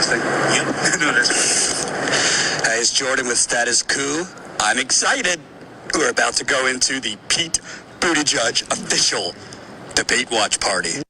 this thing? Yep. No, that's right. Hey, it's Jordan with Status Coup. I'm excited. We're about to go into the Pete Buttigieg official debate watch party.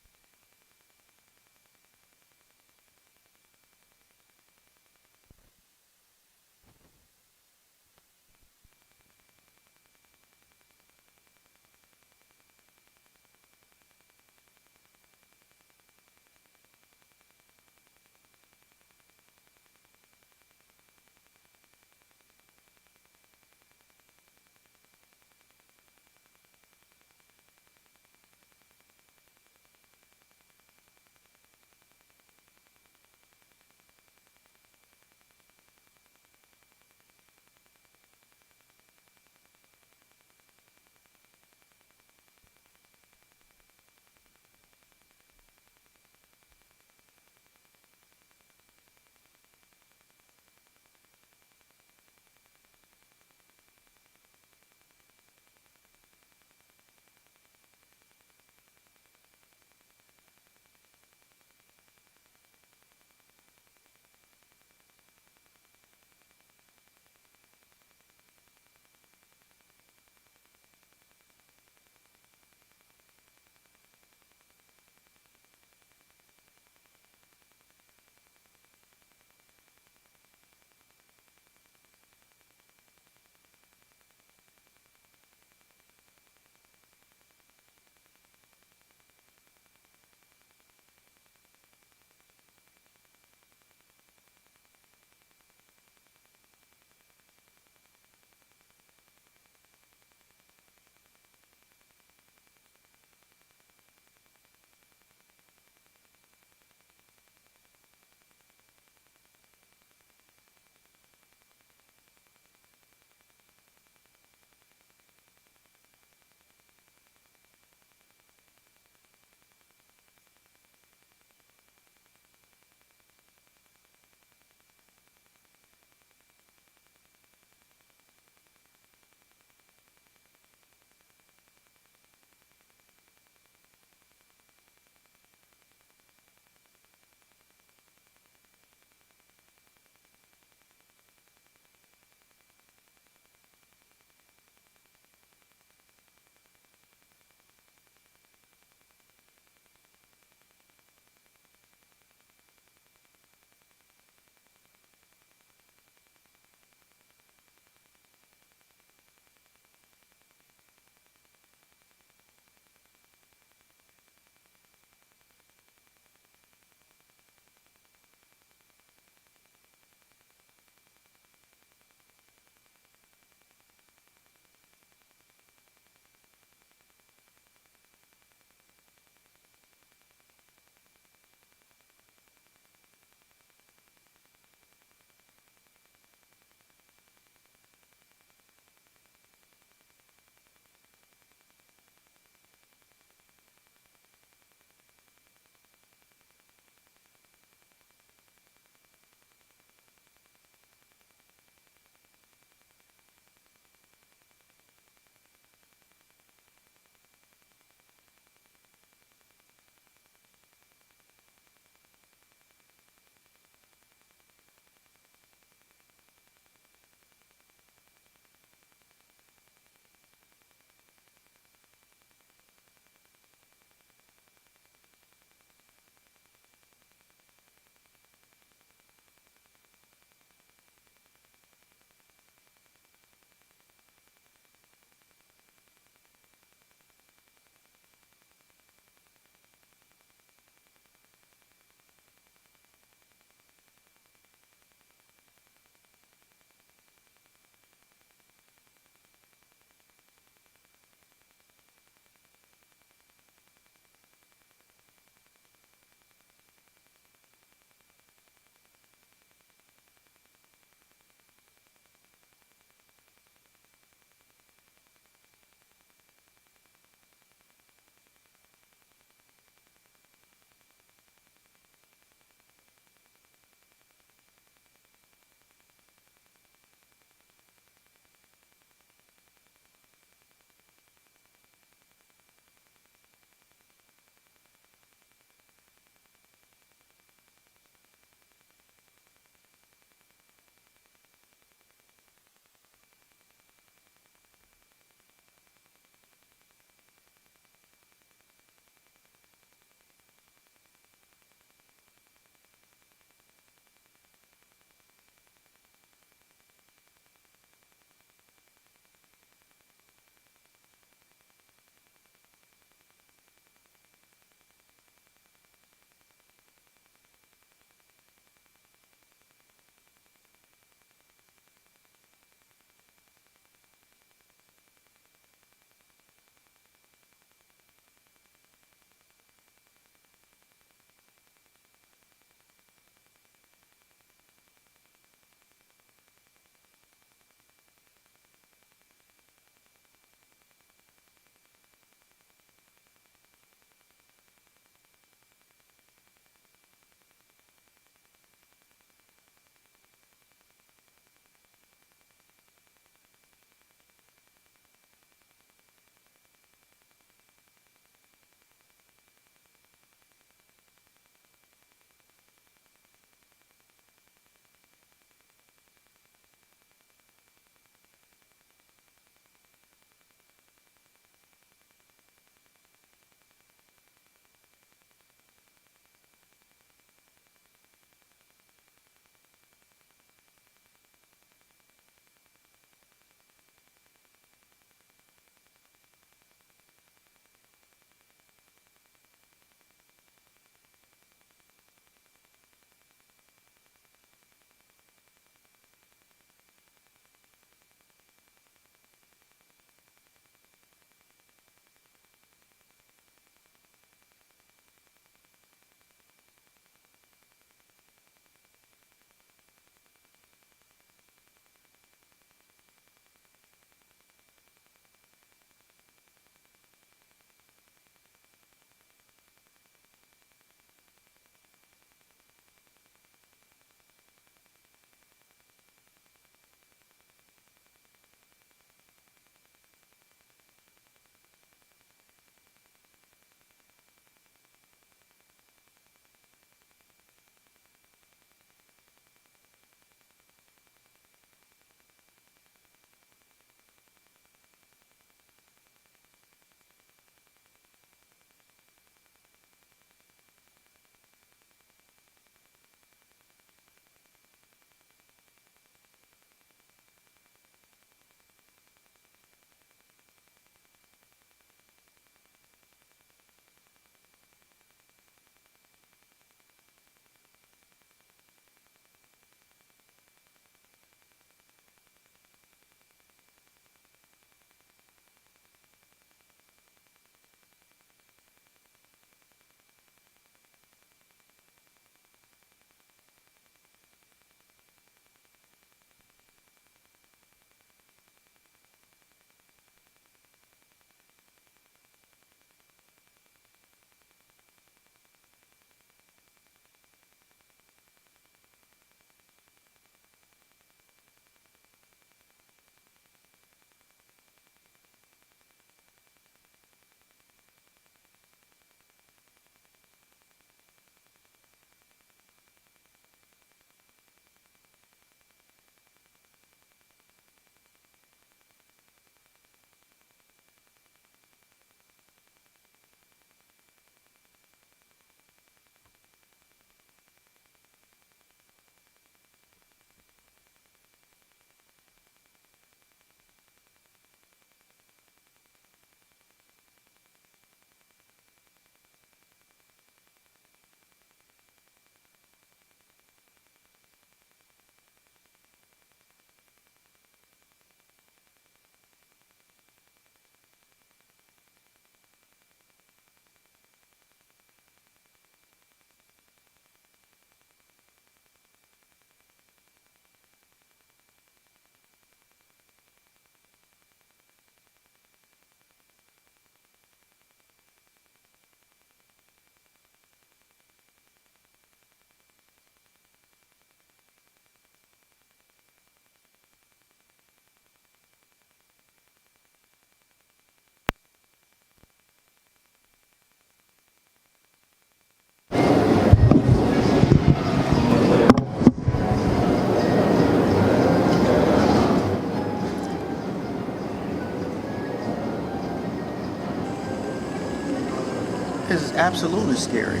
It's absolutely scary.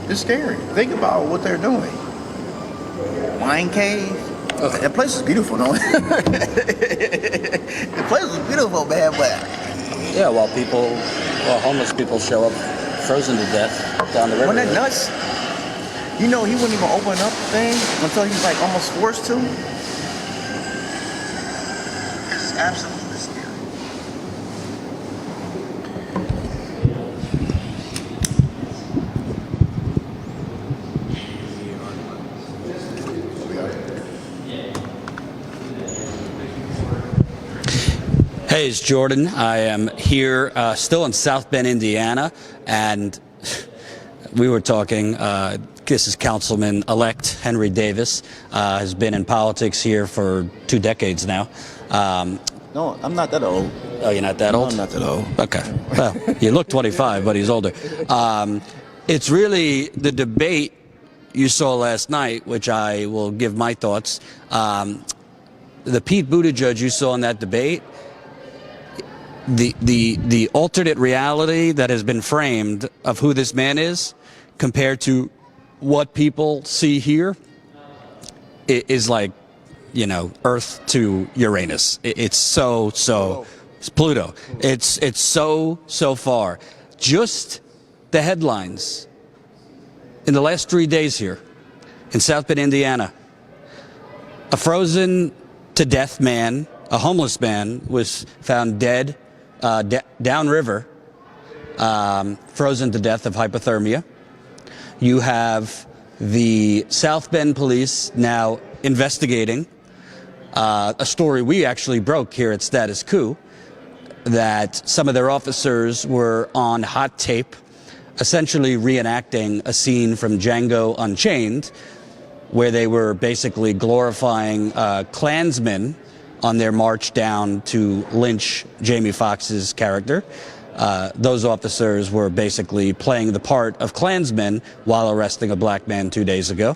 It's scary. Think about what they're doing. Wine cave. That place is beautiful, no? The place is beautiful, man, but... Yeah, while homeless people show up frozen to death down the river. Wasn't that nuts? You know, he wouldn't even open up the thing until he's like almost forced to. It's absolutely scary. Hey, it's Jordan. I am here still in South Bend, Indiana, and we were talking. This is Councilman-elect Henry Davis, has been in politics here for 2 decades now. No, I'm not that old. Oh, you're not that old? No, I'm not that old. Okay. Well, you look 25, but he's older. It's really the debate you saw last night, which I will give my thoughts. The Pete Buttigieg you saw in that debate, the alternate reality that has been framed of who this man is compared to what people see here is like, you know, Earth to Uranus. It's it's Pluto. It's so far. Just the headlines in the last 3 days here in South Bend, Indiana. A frozen to death man, a homeless man, was found dead downriver, frozen to death of hypothermia. You have the South Bend police now investigating a story we actually broke here at Status Coup, that some of their officers were on hot tape, essentially reenacting a scene from Django Unchained, where they were basically glorifying Klansmen on their march down to lynch Jamie Foxx's character. Those officers were basically playing the part of Klansmen while arresting a black man 2 days ago.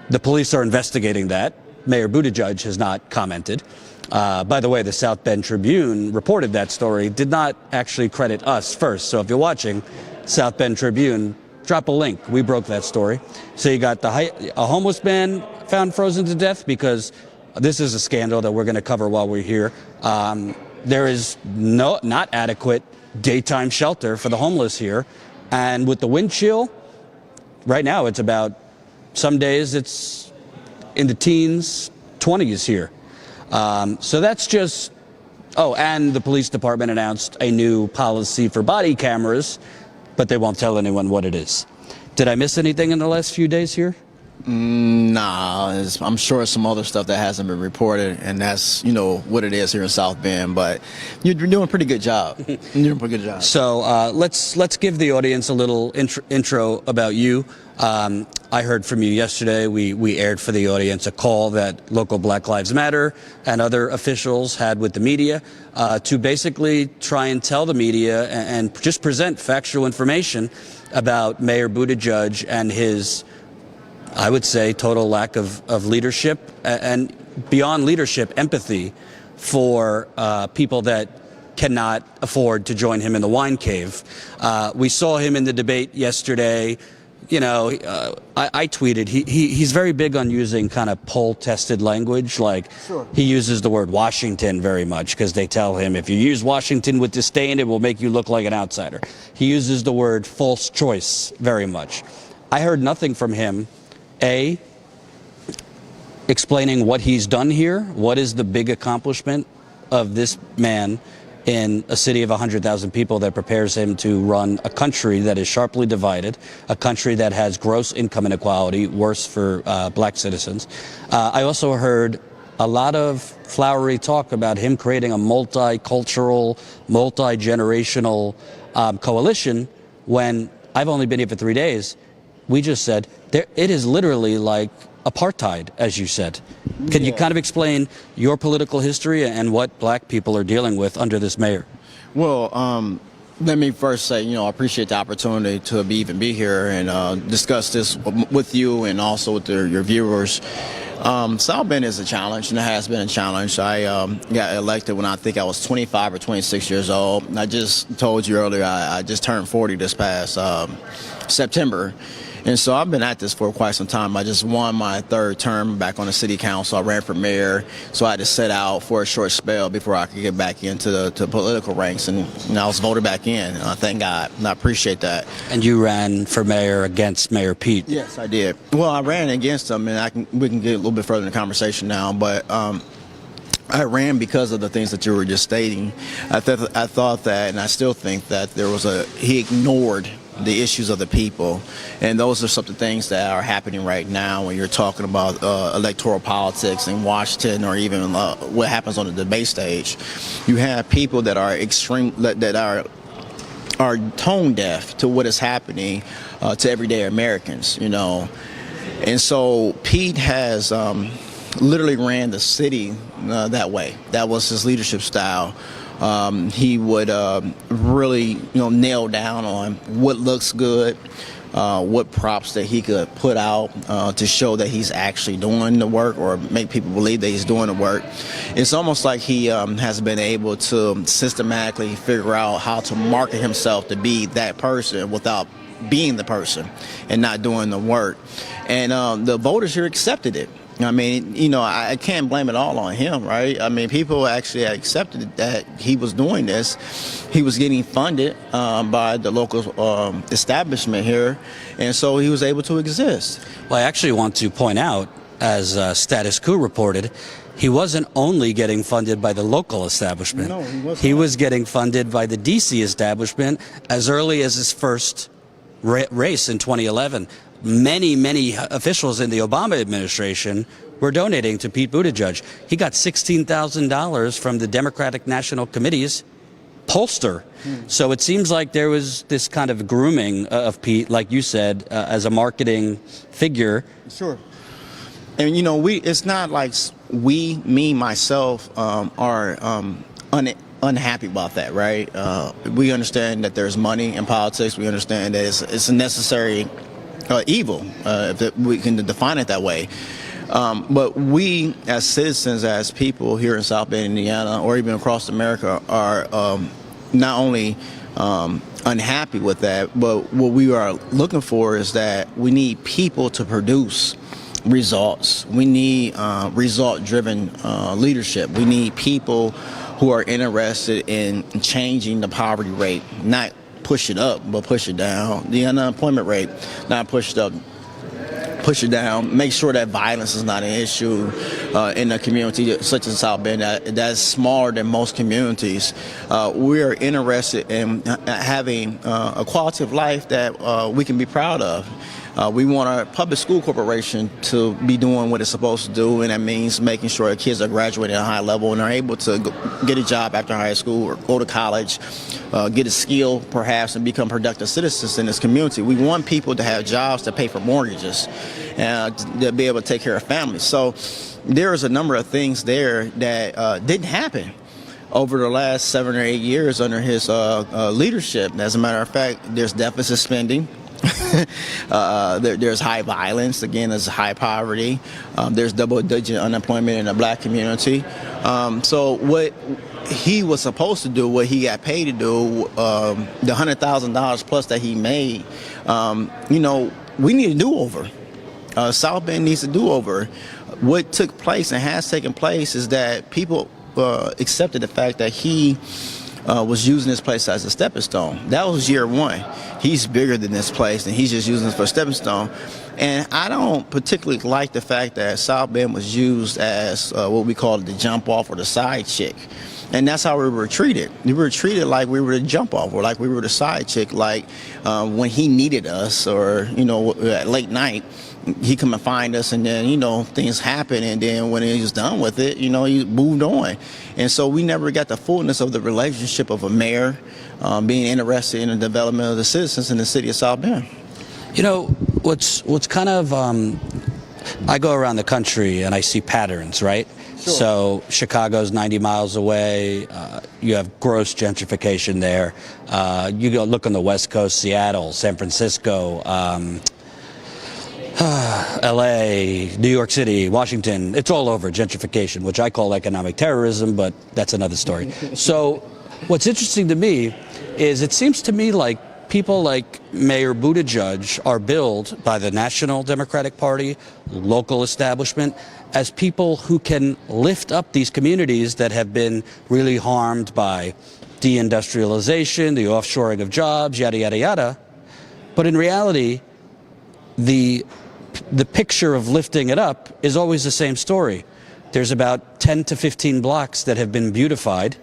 The police are investigating that. Mayor Buttigieg has not commented. By the way, the South Bend Tribune reported that story, did not actually credit us first. So if you're watching South Bend Tribune, drop a link. We broke that story. So you got a homeless man found frozen to death, because this is a scandal that we're going to cover while we're here. There is not adequate daytime shelter for the homeless here. And with the wind chill, right now it's about, some days it's in the teens, 20s here. So that's just, and the police department announced a new policy for body cameras, but they won't tell anyone what it is. Did I miss anything in the last few days here? Nah, I'm sure some other stuff that hasn't been reported, and that's, you know, what it is here in South Bend. But you're doing a pretty good job. You're doing a pretty good job. So let's give the audience a little intro about you. I heard from you yesterday. We aired for the audience a call that local Black Lives Matter and other officials had with the media to basically try and tell the media and just present factual information about Mayor Buttigieg and his, I would say, total lack of leadership, and beyond leadership, empathy for people that cannot afford to join him in the wine cave. We saw him in the debate yesterday. You know, I tweeted, he's very big on using kind of poll-tested language. Like, sure. He uses the word Washington very much because they tell him, if you use Washington with disdain, it will make you look like an outsider. He uses the word false choice very much. I heard nothing from him, explaining what he's done here. What is the big accomplishment of this man in a city of 100,000 people that prepares him to run a country that is sharply divided, a country that has gross income inequality, worse for black citizens. I also heard a lot of flowery talk about him creating a multicultural, multi-generational coalition, when I've only been here for 3 days. We just said, it is literally like apartheid, as you said. Can you kind of explain your political history and what black people are dealing with under this mayor? Well, let me first say, you know, I appreciate the opportunity to even be here and discuss this with you and also with your viewers. South Bend is a challenge, and it has been a challenge. I got elected when I think I was 25 or 26 years old. I just told you earlier I just turned 40 this past September. And so I've been at this for quite some time. I just won my third term back on the city council. I ran for mayor, so I had to sit out for a short spell before I could get back into the political ranks. And I was voted back in. Thank God. And I appreciate that. And you ran for mayor against Mayor Pete. Yes, I did. Well, I ran against him, and we can get a little bit further in the conversation now. But I ran because of the things that you were just stating. I thought that, and I still think that he ignored the issues of the people, and those are some of the things that are happening right now when you're talking about electoral politics in Washington, or even what happens on the debate stage. You have people that are are tone deaf to what is happening to everyday Americans, and so Pete has literally ran the city that way. That was his leadership style. He would really, nail down on what looks good, what props that he could put out to show that he's actually doing the work, or make people believe that he's doing the work. It's almost like he has been able to systematically figure out how to market himself to be that person without being the person and not doing the work. And the voters here accepted it. I mean, I can't blame it all on him, right? I mean, people actually accepted that he was doing this. He was getting funded by the local establishment here, and so he was able to exist. Well, I actually want to point out, as Status Coup reported, he wasn't only getting funded by the local establishment. No, he wasn't. He was getting funded by the D.C. establishment as early as his first race in 2011. Many officials in the Obama administration were donating to Pete Buttigieg. He got $16,000 from the Democratic National Committee's pollster. So it seems like there was this kind of grooming of Pete, like you said, as a marketing figure. Sure. And, it's not like me, myself, are unhappy about that, right? We understand that there's money in politics. We understand that it's a necessary evil, if we can define it that way. But we, as citizens, as people here in South Bend, Indiana, or even across America, are not only unhappy with that, but what we are looking for is that we need people to produce results. We need result-driven leadership. We need people who are interested in changing the poverty rate, not push it up, but push it down. The unemployment rate, not push it up, push it down. Make sure that violence is not an issue in a community such as South Bend that's smaller than most communities. We are interested in having a quality of life that we can be proud of. We want our public school corporation to be doing what it's supposed to do, and that means making sure our kids are graduating at a high level and are able to get a job after high school or go to college, get a skill perhaps, and become productive citizens in this community. We want people to have jobs to pay for mortgages and to be able to take care of families. So there is a number of things there that didn't happen over the last 7 or 8 years under his leadership. As a matter of fact, there's deficit spending. There's high violence. Again, there's high poverty. There's double-digit unemployment in the black community. So what he was supposed to do, what he got paid to do, the $100,000 plus that he made, we need a do-over. South Bend needs a do-over. What took place and has taken place is that people accepted the fact that he was using this place as a stepping stone. That was year one. He's bigger than this place, and he's just using this for a stepping stone. And I don't particularly like the fact that South Bend was used as what we call the jump off or the side chick. And that's how we were treated. We were treated like we were the jump off, or like we were the side chick, like when he needed us, or, at late night, he come and find us, and then, things happen, and then when he was done with it, he moved on. And so we never got the fullness of the relationship of a mayor being interested in the development of the citizens in the city of South Bend. What's kind of, I go around the country and I see patterns, right? Sure. So Chicago's 90 miles away. You have gross gentrification there. You go look on the West Coast, Seattle, San Francisco, LA, New York City, Washington, it's all over gentrification, which I call economic terrorism, but that's another story. So what's interesting to me is it seems to me like people like Mayor Buttigieg are billed by the National Democratic Party, local establishment, as people who can lift up these communities that have been really harmed by deindustrialization, the offshoring of jobs, yada, yada, yada. But in reality, the picture of lifting it up is always the same story. There's about 10 to 15 blocks that have been beautified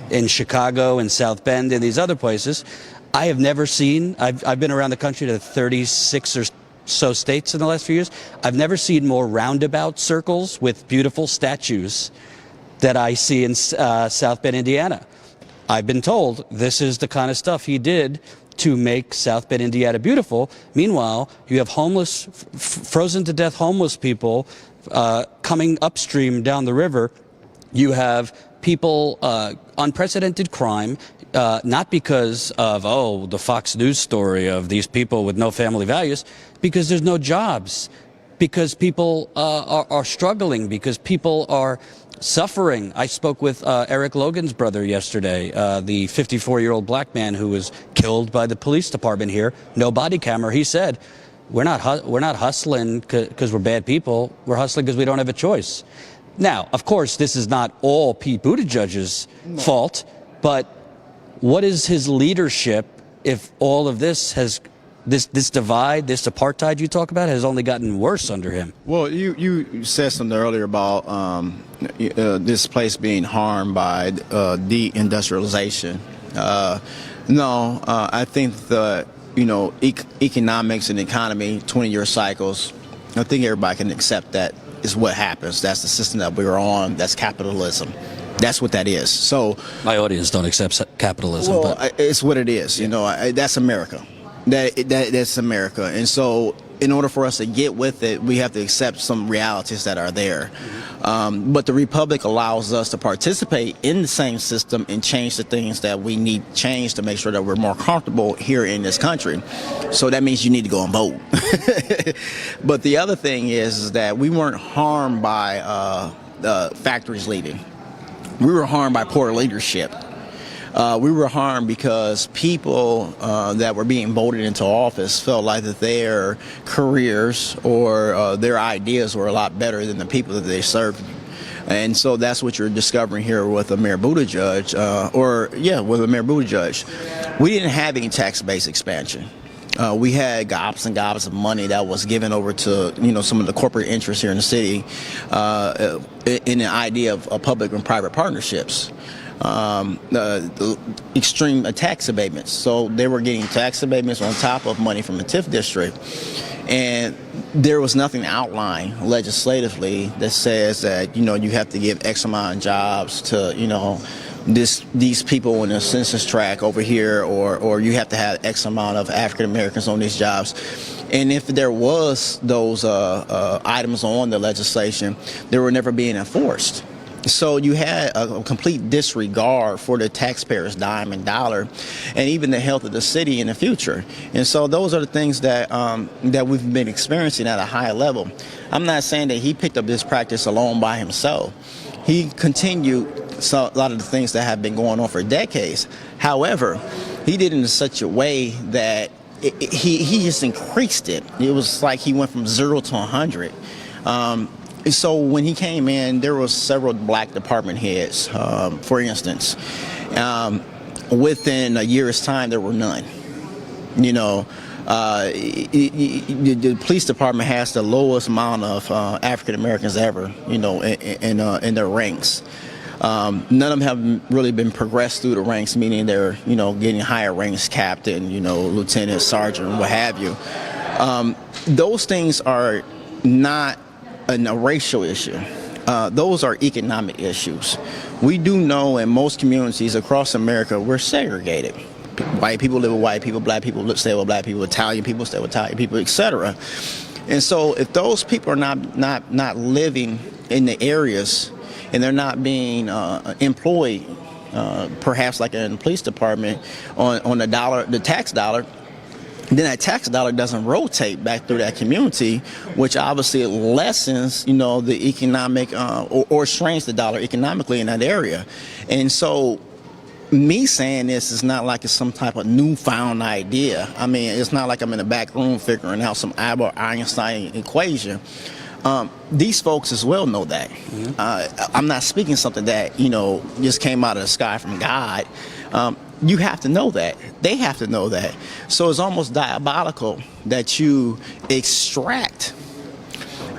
in Chicago and South Bend and these other places. I have never seen, I've been around the country to 36 or so states in the last few years. I've never seen more roundabout circles with beautiful statues that I see in South Bend, Indiana. I've been told this is the kind of stuff he did to make South Bend, Indiana beautiful. Meanwhile, you have homeless, frozen to death homeless people coming upstream down the river. You have people, unprecedented crime, not because of, the Fox News story of these people with no family values, because there's no jobs, because people are struggling, because people are suffering. I spoke with Eric Logan's brother yesterday, the 54-year-old black man who was killed by the police department here. No body camera. He said, we're not hustling because we're bad people. We're hustling because we don't have a choice. Now, of course, this is not all Pete Buttigieg's fault, but what is his leadership if all of this has this divide, this apartheid you talk about, has only gotten worse under him? Well, you said something earlier about this place being harmed by deindustrialization. No, I think the economics and economy, 20-year cycles. I think everybody can accept that is what happens. That's the system that we're on. That's capitalism. That's what that is. So my audience don't accept capitalism. Well, but it's what it is. That's America. That's America. And so in order for us to get with it, we have to accept some realities that are there. But the Republic allows us to participate in the same system and change the things that we need changed to make sure that we're more comfortable here in this country. So that means you need to go and vote. But the other thing is that we weren't harmed by factories leaving. We were harmed by poor leadership. We were harmed because people that were being voted into office felt like that their careers or their ideas were a lot better than the people that they served. And so that's what you're discovering here with Mayor Buttigieg, with Mayor Buttigieg. We didn't have any tax-based expansion. We had gobs and gobs of money that was given over to some of the corporate interests here in the city in the idea of public and private partnerships. The extreme tax abatements. So they were getting tax abatements on top of money from the TIF district. And there was nothing outlined legislatively that says that, you have to give X amount of jobs to, these people in the census tract over here, or you have to have X amount of African Americans on these jobs. And if there was those items on the legislation, they were never being enforced. So you had a complete disregard for the taxpayers' dime and dollar, and even the health of the city in the future. And so those are the things that that we've been experiencing at a high level. I'm not saying that he picked up this practice alone by himself. He continued a lot of the things that have been going on for decades. However, he did it in such a way that he just increased it. It was like he went from 0 to 100. So when he came in, there were several black department heads, for instance. Within a year's time, there were none. The police department has the lowest amount of African Americans ever, in their ranks. None of them have really been progressed through the ranks, meaning they're, getting higher ranks, captain, lieutenant, sergeant, what have you. Those things are not a racial issue. Those are economic issues. We do know in most communities across America, we're segregated. White people live with white people, black people stay with black people, Italian people stay with Italian people, etc. And so if those people are not living in the areas and they're not being employed, perhaps like in the police department on the tax dollar, then that tax dollar doesn't rotate back through that community, which obviously lessens, the economic or strains the dollar economically in that area. And so me saying this is not like it's some type of newfound idea. I mean, it's not like I'm in the back room figuring out some Albert Einstein equation. These folks as well know that. I'm not speaking something that, just came out of the sky from God. You have to know that. They have to know that. So it's almost diabolical that you extract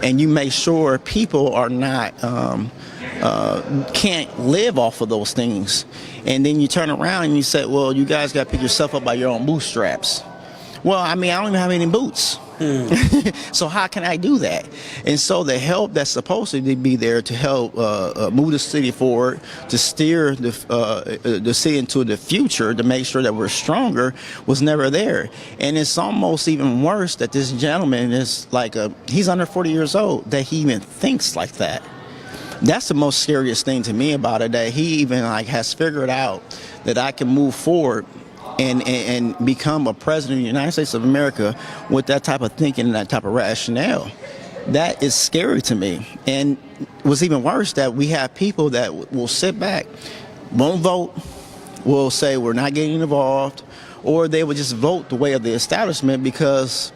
and you make sure people are not, can't live off of those things. And then you turn around and you say, well, you guys got to pick yourself up by your own bootstraps. Well, I mean, I don't even have any boots. So how can I do that? And so the help that's supposed to be there to help move the city forward, to steer the city into the future, to make sure that we're stronger, was never there. And it's almost even worse that this gentleman is like he's under 40 years old, that he even thinks like that. That's the most scariest thing to me about it, that he even has figured out that I can move forward and become a president of the United States of America with that type of thinking and that type of rationale. That is scary to me. And what's even worse, that we have people that will sit back, won't vote, will say we're not getting involved, or they will just vote the way of the establishment because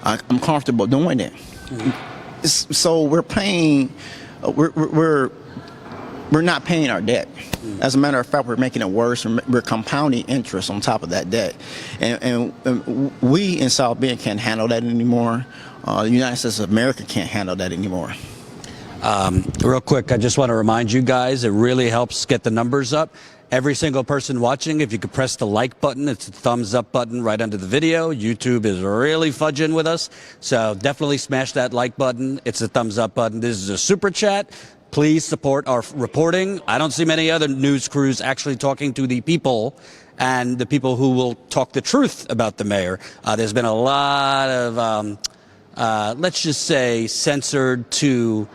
I'm comfortable doing it. So we're paying, we're not paying our debt. As a matter of fact, we're making it worse. We're compounding interest on top of that debt. And we in South Bend can't handle that anymore. The United States of America can't handle that anymore. Real quick, I just want to remind you guys, it really helps get the numbers up. Every single person watching, if you could press the like button, it's the thumbs up button right under the video. YouTube is really fudging with us. So definitely smash that like button. It's the thumbs up button. This is a super chat. Please support our reporting. I don't see many other news crews actually talking to the people and the people who will talk the truth about the mayor. There's been a lot of, let's just say, censored to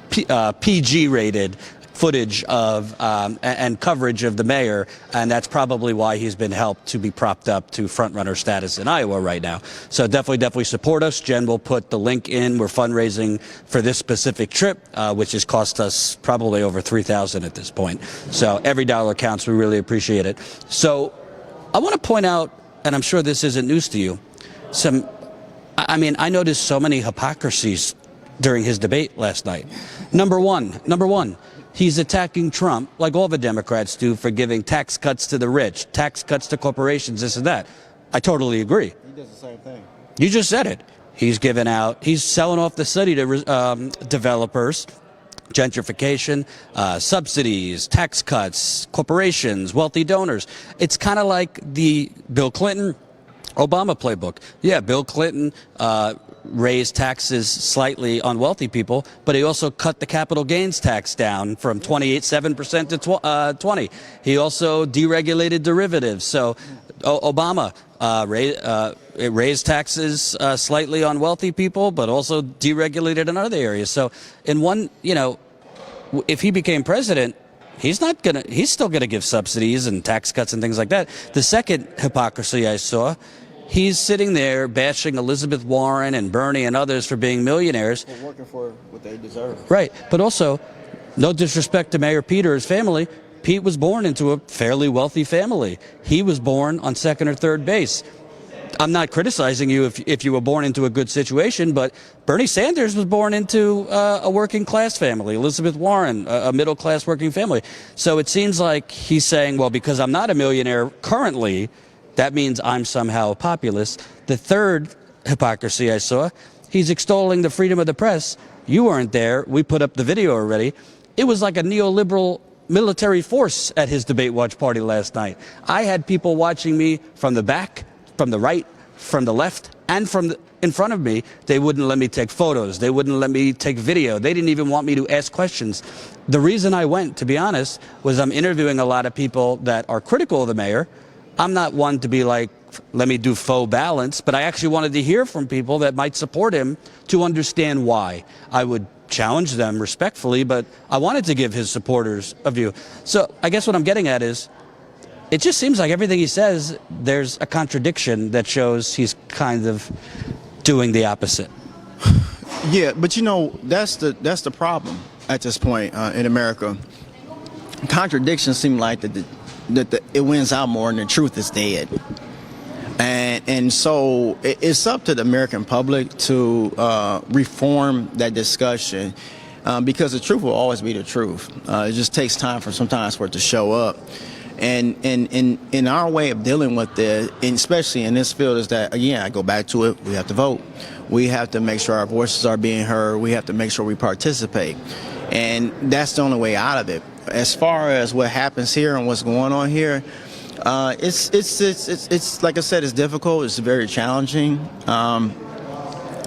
PG-rated footage of and coverage of the mayor, and that's probably why he's been helped to be propped up to front-runner status in Iowa right now. So definitely support us. Jen will put the link in. We're fundraising for this specific trip, which has cost us probably over $3,000 at this point. So every dollar counts. We really appreciate it. So I want to point out, and I'm sure this isn't news to you, I noticed so many hypocrisies during his debate last night. Number one, he's attacking Trump, like all the Democrats do, for giving tax cuts to the rich, tax cuts to corporations, this and that. I totally agree. He does the same thing. You just said it. He's selling off the city to developers, gentrification, subsidies, tax cuts, corporations, wealthy donors. It's kind of like the Bill Clinton, Obama playbook. Yeah, Bill Clinton raised taxes slightly on wealthy people, but he also cut the capital gains tax down from 7% to 20%. He also deregulated derivatives. So Obama raised taxes slightly on wealthy people, but also deregulated in other areas. So if he became president, he's still gonna give subsidies and tax cuts and things like that. The second hypocrisy I saw, he's sitting there bashing Elizabeth Warren and Bernie and others for being millionaires. For working for what they deserve. Right. But also, no disrespect to Mayor Pete or his family, Pete was born into a fairly wealthy family. He was born on second or third base. I'm not criticizing you if you were born into a good situation, but Bernie Sanders was born into a working class family. Elizabeth Warren, a middle class working family. So it seems like he's saying, well, because I'm not a millionaire currently, that means I'm somehow a populist. The third hypocrisy I saw, he's extolling the freedom of the press. You weren't there. We put up the video already. It was like a neoliberal military force at his debate watch party last night. I had people watching me from the back, from the right, from the left, and in front of me. They wouldn't let me take photos. They wouldn't let me take video. They didn't even want me to ask questions. The reason I went, to be honest, was I'm interviewing a lot of people that are critical of the mayor. I'm not one to be like, let me do faux balance, but I actually wanted to hear from people that might support him to understand why. I would challenge them respectfully, but I wanted to give his supporters a view. So I guess what I'm getting at is, it just seems like everything he says, there's a contradiction that shows he's kind of doing the opposite. Yeah, but you know, that's the problem at this point in America. Contradictions seem like that it wins out more and the truth is dead. And so it's up to the American public to reform that discussion because the truth will always be the truth. It just takes time sometimes for it to show up. And in our way of dealing with this, and especially in this field, is that, again, I go back to it, we have to vote. We have to make sure our voices are being heard. We have to make sure we participate. And that's the only way out of it. As far as what happens here and what's going on here, it's like I said, it's difficult. It's very challenging.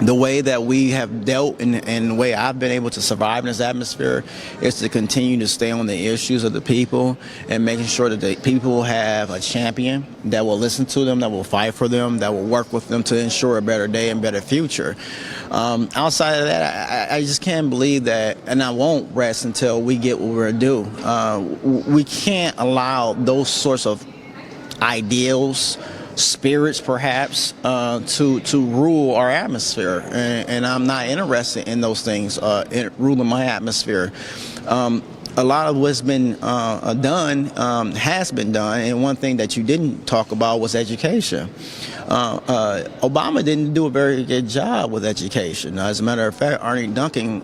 The way that we have dealt and the way I've been able to survive in this atmosphere is to continue to stay on the issues of the people and making sure that the people have a champion that will listen to them, that will fight for them, that will work with them to ensure a better day and better future. Outside of that, I just can't believe that, and I won't rest until we get what we're due. We can't allow those sorts of ideals, spirits perhaps, to rule our atmosphere, and I'm not interested in those things in ruling my atmosphere. A lot of what's been done has been done, and one thing that you didn't talk about was education. Obama didn't do a very good job with education. As a matter of fact, Arnie Duncan,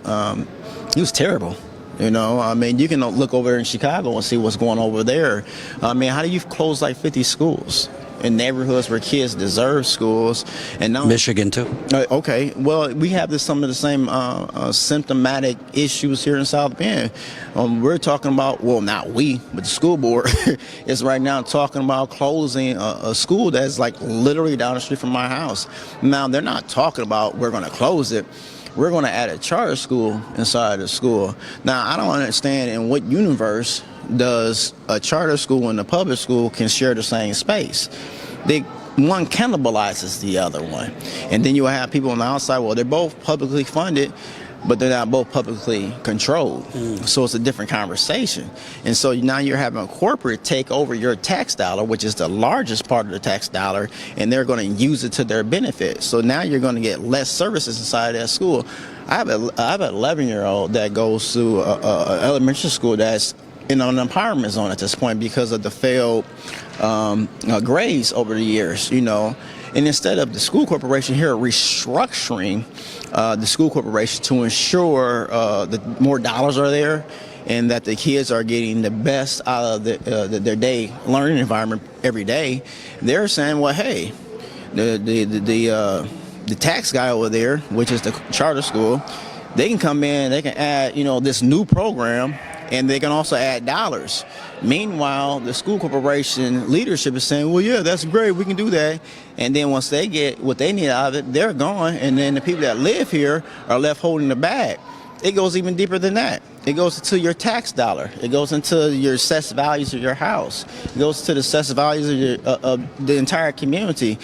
he was terrible. You know, I mean, you can look over there in Chicago and see what's going on over there. I mean, how do you close like 50 schools in neighborhoods where kids deserve schools? And now Michigan too. Okay, well, we have some of the same symptomatic issues here in South Bend. We're talking about, well, not we, but the school board is right now talking about closing a school that's like literally down the street from my house. Now, they're not talking about we're going to close it. We're going to add a charter school inside the school. Now, I don't understand in what universe does a charter school and a public school can share the same space. One cannibalizes the other one. And then you have people on the outside, well, they're both publicly funded, but they're not both publicly controlled. So it's a different conversation. And so now you're having a corporate take over your tax dollar, which is the largest part of the tax dollar, and they're going to use it to their benefit. So now you're going to get less services inside of that school. I have an 11-year-old that goes to an elementary school that's in an empowerment zone at this point because of the failed grades over the years, you know. And instead of the school corporation here restructuring the school corporation to ensure that more dollars are there and that the kids are getting the best out of their day learning environment every day, they're saying, well, hey, the tax guy over there, which is the charter school, they can come in, they can add, you know, this new program, and they can also add dollars. Meanwhile, the school corporation leadership is saying, well, yeah, that's great, we can do that. And then once they get what they need out of it, they're gone. And then the people that live here are left holding the bag. It goes even deeper than that. It goes into your tax dollar. It goes into your assessed values of your house. It goes to the assessed values of the entire community.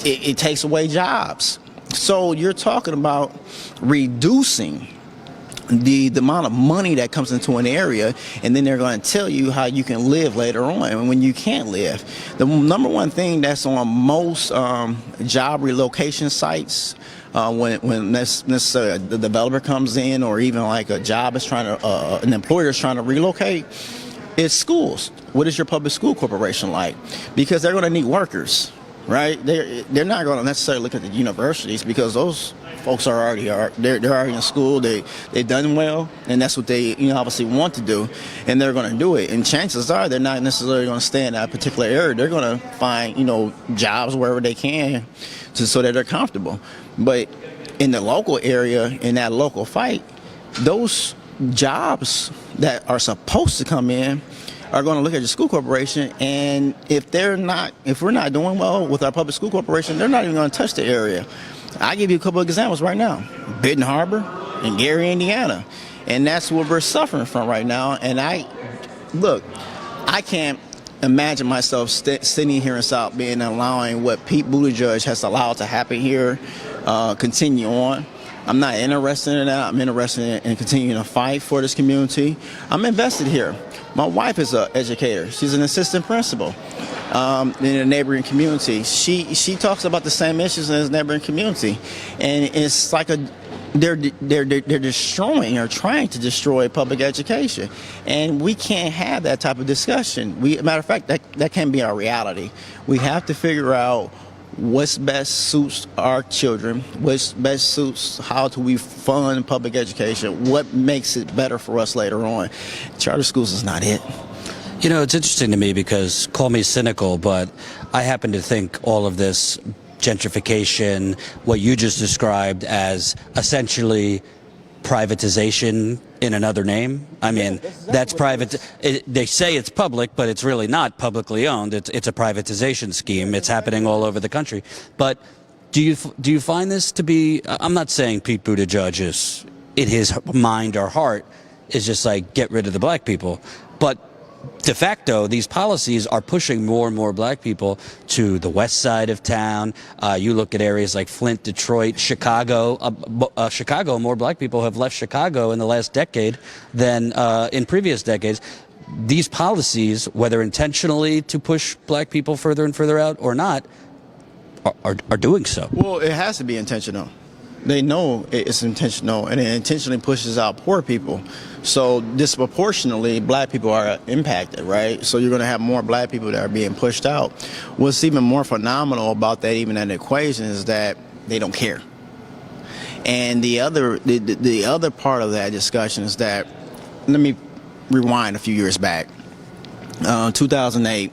It takes away jobs. So you're talking about reducing the amount of money that comes into an area, and then they're going to tell you how you can live later on when you can't live. The number one thing that's on most job relocation sites when necessarily the developer comes in, or even like a job is trying to, an employer is trying to relocate, is schools. What is your public school corporation like? Because they're going to need workers, right? They're not going to necessarily look at the universities because those folks are already in school. They've done well, and that's what they obviously want to do, and they're going to do it. And chances are they're not necessarily going to stay in that particular area. They're going to find jobs wherever they can, so that they're comfortable. But in the local area, in that local fight, those jobs that are supposed to come in are going to look at the school corporation, and if we're not doing well with our public school corporation, they're not even going to touch the area. I'll give you a couple of examples right now. Benton Harbor and Gary, Indiana. And that's what we're suffering from right now. And I can't imagine myself sitting here in South Bend and allowing what Pete Buttigieg has allowed to happen here continue on. I'm not interested in that. I'm interested in continuing to fight for this community. I'm invested here. My wife is an educator. She's an assistant principal in a neighboring community. She talks about the same issues in this neighboring community, and it's like they're destroying or trying to destroy public education, and we can't have that type of discussion. Matter of fact, that can't be our reality. We have to figure out what's best suits our children, what's best suits how do we fund public education, what makes it better for us later on. Charter schools is not it. You know, it's interesting to me because, call me cynical, but I happen to think all of this gentrification, what you just described as essentially privatization in another name. I mean, that's private. They say it's public, but it's really not publicly owned. It's a privatization scheme. It's happening all over the country. But do you find this to be? I'm not saying Pete Buttigieg is in his mind or heart is just like get rid of the black people, but de facto, these policies are pushing more and more black people to the west side of town. You look at areas like Flint, Detroit, Chicago. Chicago, more black people have left Chicago in the last decade than in previous decades. These policies, whether intentionally to push black people further and further out or not, are doing so. Well, it has to be intentional. They know it's intentional, and it intentionally pushes out poor people. So disproportionately, black people are impacted, right? So you're going to have more black people that are being pushed out. What's even more phenomenal about that, even that equation, is that they don't care. And the other part of that discussion is that, let me rewind a few years back. 2008,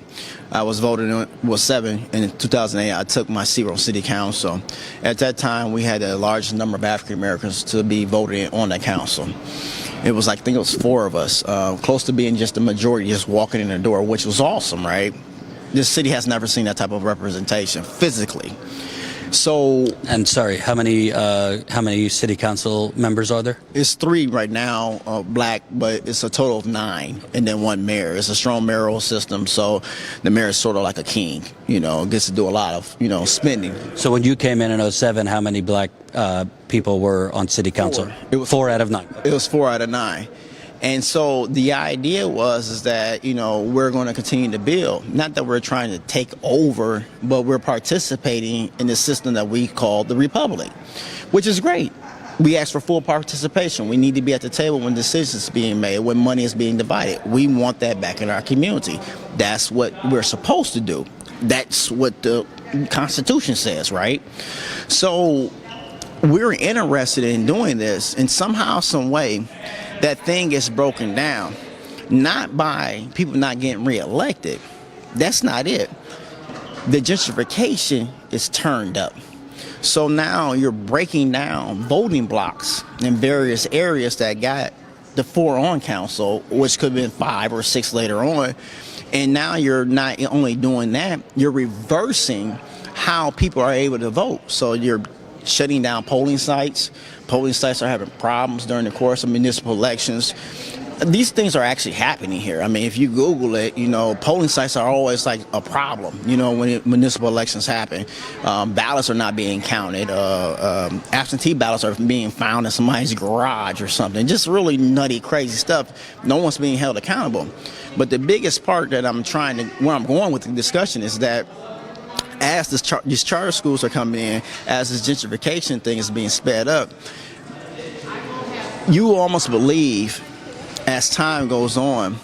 I was voted in, was 7, and in 2008 I took my seat on city council. At that time, we had the largest number of African Americans to be voted in on that council. It was like, I think it was 4 of us, close to being just the majority, just walking in the door, which was awesome, right? This city has never seen that type of representation physically. So, and sorry, how many city council members are there? It's 3 right now, black, but it's a total of 9, and then 1 mayor. It's a strong mayoral system, so the mayor is sort of like a king, gets to do a lot of, spending. So when you came in 2007, how many black people were on city council? 4. It was 4 out of 9. It was 4 out of 9. And so the idea is that, we're going to continue to build. Not that we're trying to take over, but we're participating in the system that we call the Republic, which is great. We ask for full participation. We need to be at the table when decisions are being made, when money is being divided. We want that back in our community. That's what we're supposed to do. That's what the Constitution says, right? So we're interested in doing this, and somehow, some way, that thing gets broken down, not by people not getting reelected. That's not it. The gentrification is turned up. So now you're breaking down voting blocks in various areas that got the 4 on council, which could have been 5 or 6 later on. And now you're not only doing that, you're reversing how people are able to vote. So you're shutting down polling sites. Polling sites are having problems during the course of municipal elections. These things are actually happening here. I mean, if you Google it, polling sites are always like a problem, when municipal elections happen. Ballots are not being counted. Absentee ballots are being found in somebody's garage or something. Just really nutty, crazy stuff. No one's being held accountable. But the biggest part that where I'm going with the discussion is that as these charter schools are coming in, as this gentrification thing is being sped up, you almost believe as time goes on,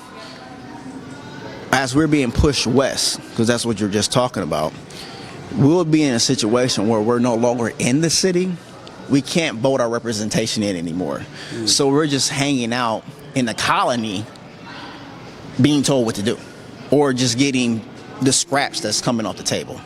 as we're being pushed west, because that's what you're just talking about, we'll be in a situation where we're no longer in the city. We can't vote our representation in anymore. So we're just hanging out in the colony being told what to do, or just getting the scraps that's coming off the table.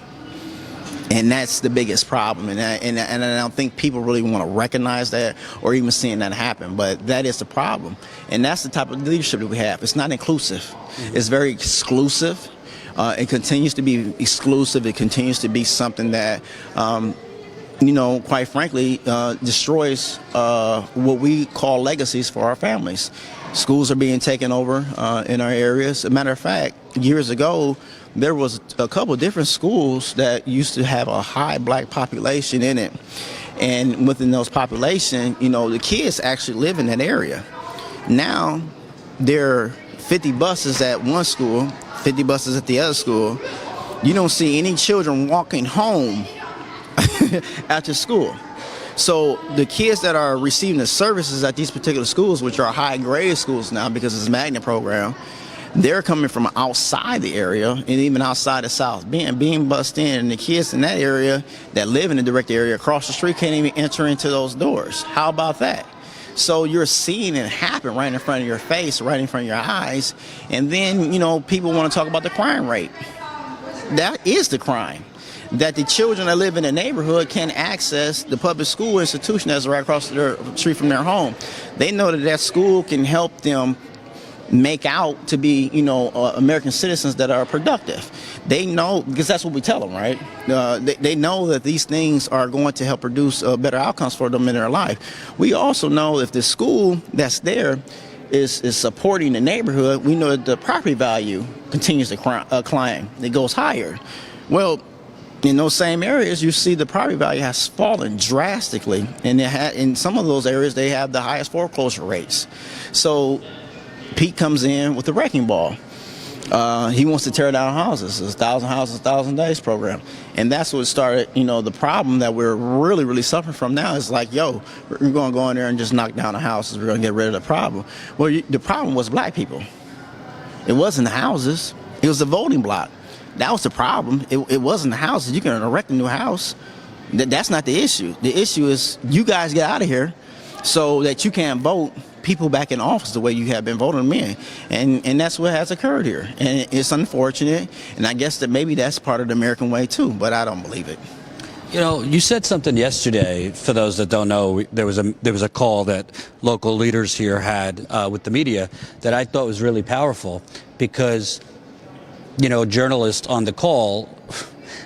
And that's the biggest problem, and I don't think people really want to recognize that or even seeing that happen, but that is the problem. And that's the type of leadership that we have. It's not inclusive. It's very exclusive. It continues to be exclusive. It continues to be something that, quite frankly, destroys what we call legacies for our families. Schools are being taken over in our areas. As a matter of fact, years ago, there was a couple of different schools that used to have a high black population in it. And within those population, the kids actually live in that area. Now, there are 50 buses at one school, 50 buses at the other school. You don't see any children walking home after school. So the kids that are receiving the services at these particular schools, which are high-grade schools now because it's a magnet program, they're coming from outside the area and even outside of South Bend, being bussed in. And the kids in that area that live in the direct area across the street can't even enter into those doors. How about that? So you're seeing it happen right in front of your face, right in front of your eyes. And then, people want to talk about the crime rate. That is the crime. That the children that live in the neighborhood can access the public school institution that's right across the street from their home. They know that school can help them make out to be, American citizens that are productive. They know, because that's what we tell them, right? They know that these things are going to help produce better outcomes for them in their life. We also know if the school that's there is supporting the neighborhood, we know that the property value continues to climb. It goes higher. Well, in those same areas, you see the property value has fallen drastically, and in some of those areas, they have the highest foreclosure rates. So Pete comes in with the wrecking ball. He wants to tear down houses. It's 1,000 houses, 1,000 days program. And that's what started, the problem that we're really, really suffering from now is like, we're going to go in there and just knock down the houses. We're going to get rid of the problem. Well, the problem was black people. It wasn't the houses. It was the voting block. That was the problem. It wasn't the houses. You can erect a new house. That's not the issue. The issue is you guys get out of here so that you can't vote people back in office the way you have been voting them in. And that's what has occurred here. And it's unfortunate. And I guess that maybe that's part of the American way too, but I don't believe it. You said something yesterday, for those that don't know, there was a call that local leaders here had with the media that I thought was really powerful because, journalists on the call,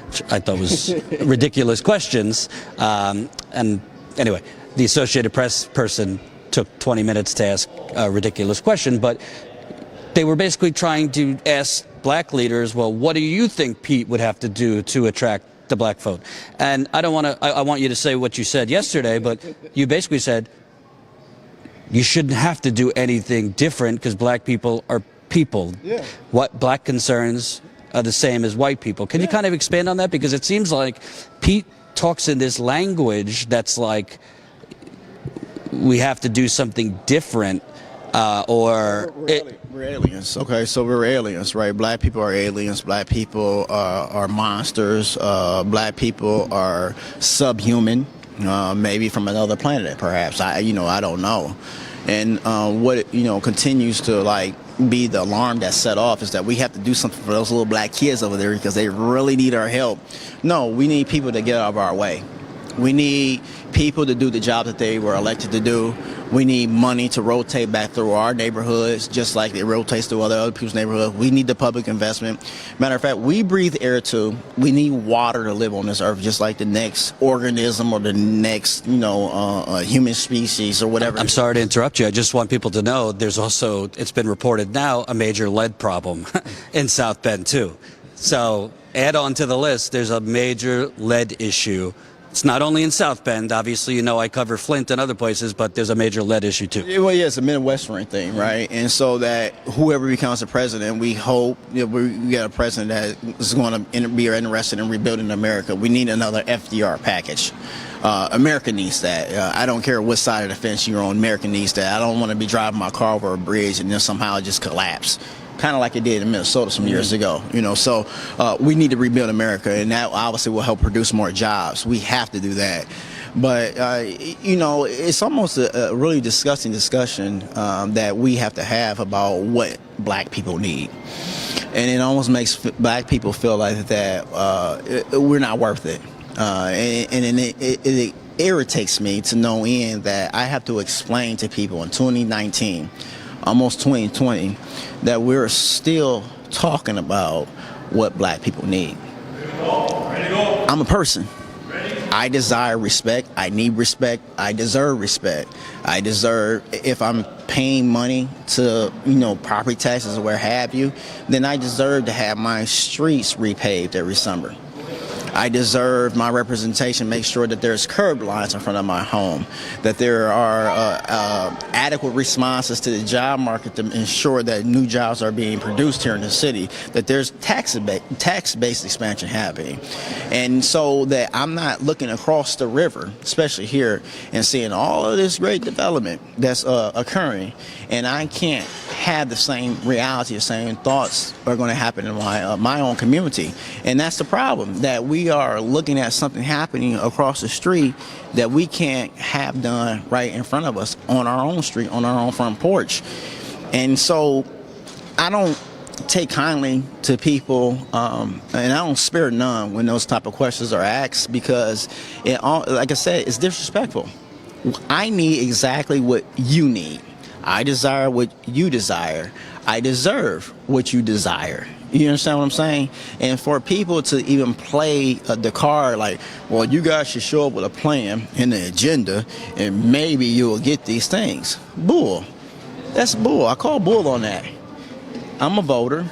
which I thought was ridiculous questions. And anyway, the Associated Press person took 20 minutes to ask a ridiculous question, but they were basically trying to ask black leaders, well, what do you think Pete would have to do to attract the black vote? And I want you to say what you said yesterday, but you basically said you shouldn't have to do anything different because black people are people. Yeah. What black concerns are the same as white people. Can you kind of expand on that? Because it seems like Pete talks in this language that's like we have to do something different or... We're aliens. Okay, so we're aliens, right? Black people are aliens. Black people are monsters. Black people are subhuman, maybe from another planet, perhaps. I don't know. And what continues to be the alarm that's set off is that we have to do something for those little black kids over there because they really need our help. No, we need people to get out of our way. We need people to do the job that they were elected to do. We need money to rotate back through our neighborhoods, just like it rotates through other people's neighborhoods. We need the public investment. Matter of fact, we breathe air too. We need water to live on this earth, just like the next organism or the next, human species or whatever. I'm sorry to interrupt you. I just want people to know there's also, it's been reported now, a major lead problem in South Bend too. So add on to the list, there's a major lead issue. It's not only in South Bend. Obviously, I cover Flint and other places, but there's a major lead issue, too. Well, yeah, it's a Midwestern thing, right? And so that whoever becomes the president, we hope we get a president that is going to be interested in rebuilding America. We need another FDR package. America needs that. I don't care what side of the fence you're on. America needs that. I don't want to be driving my car over a bridge and then somehow it just collapse. Kind of like it did in Minnesota some years ago, So we need to rebuild America, and that obviously will help produce more jobs. We have to do that. But, it's almost a really disgusting discussion that we have to have about what black people need. And it almost makes black people feel like that we're not worth it. And it irritates me to no end that I have to explain to people in 2019, almost 2020, that we're still talking about what black people need. I'm a person. I desire respect. I need respect. I deserve respect. I deserve, if I'm paying money to, property taxes or where have you, then I deserve to have my streets repaved every summer. I deserve my representation. Make sure that there's curb lines in front of my home, that there are adequate responses to the job market to ensure that new jobs are being produced here in the city, that there's tax-based expansion happening. And so that I'm not looking across the river, especially here, and seeing all of this great development that's occurring, and I can't have the same reality, the same thoughts are going to happen in my own community. And that's the problem, that we are looking at something happening across the street that we can't have done right in front of us on our own street, on our own front porch. And so I don't take kindly to people, and I don't spare none when those type of questions are asked, because like I said, it's disrespectful. I need exactly what you need. I desire what you desire. I deserve what you desire. You understand what I'm saying? And for people to even play the card like, well, you guys should show up with a plan and an agenda, and maybe you'll get these things. Bull. That's bull. I call bull on that. I'm a voter.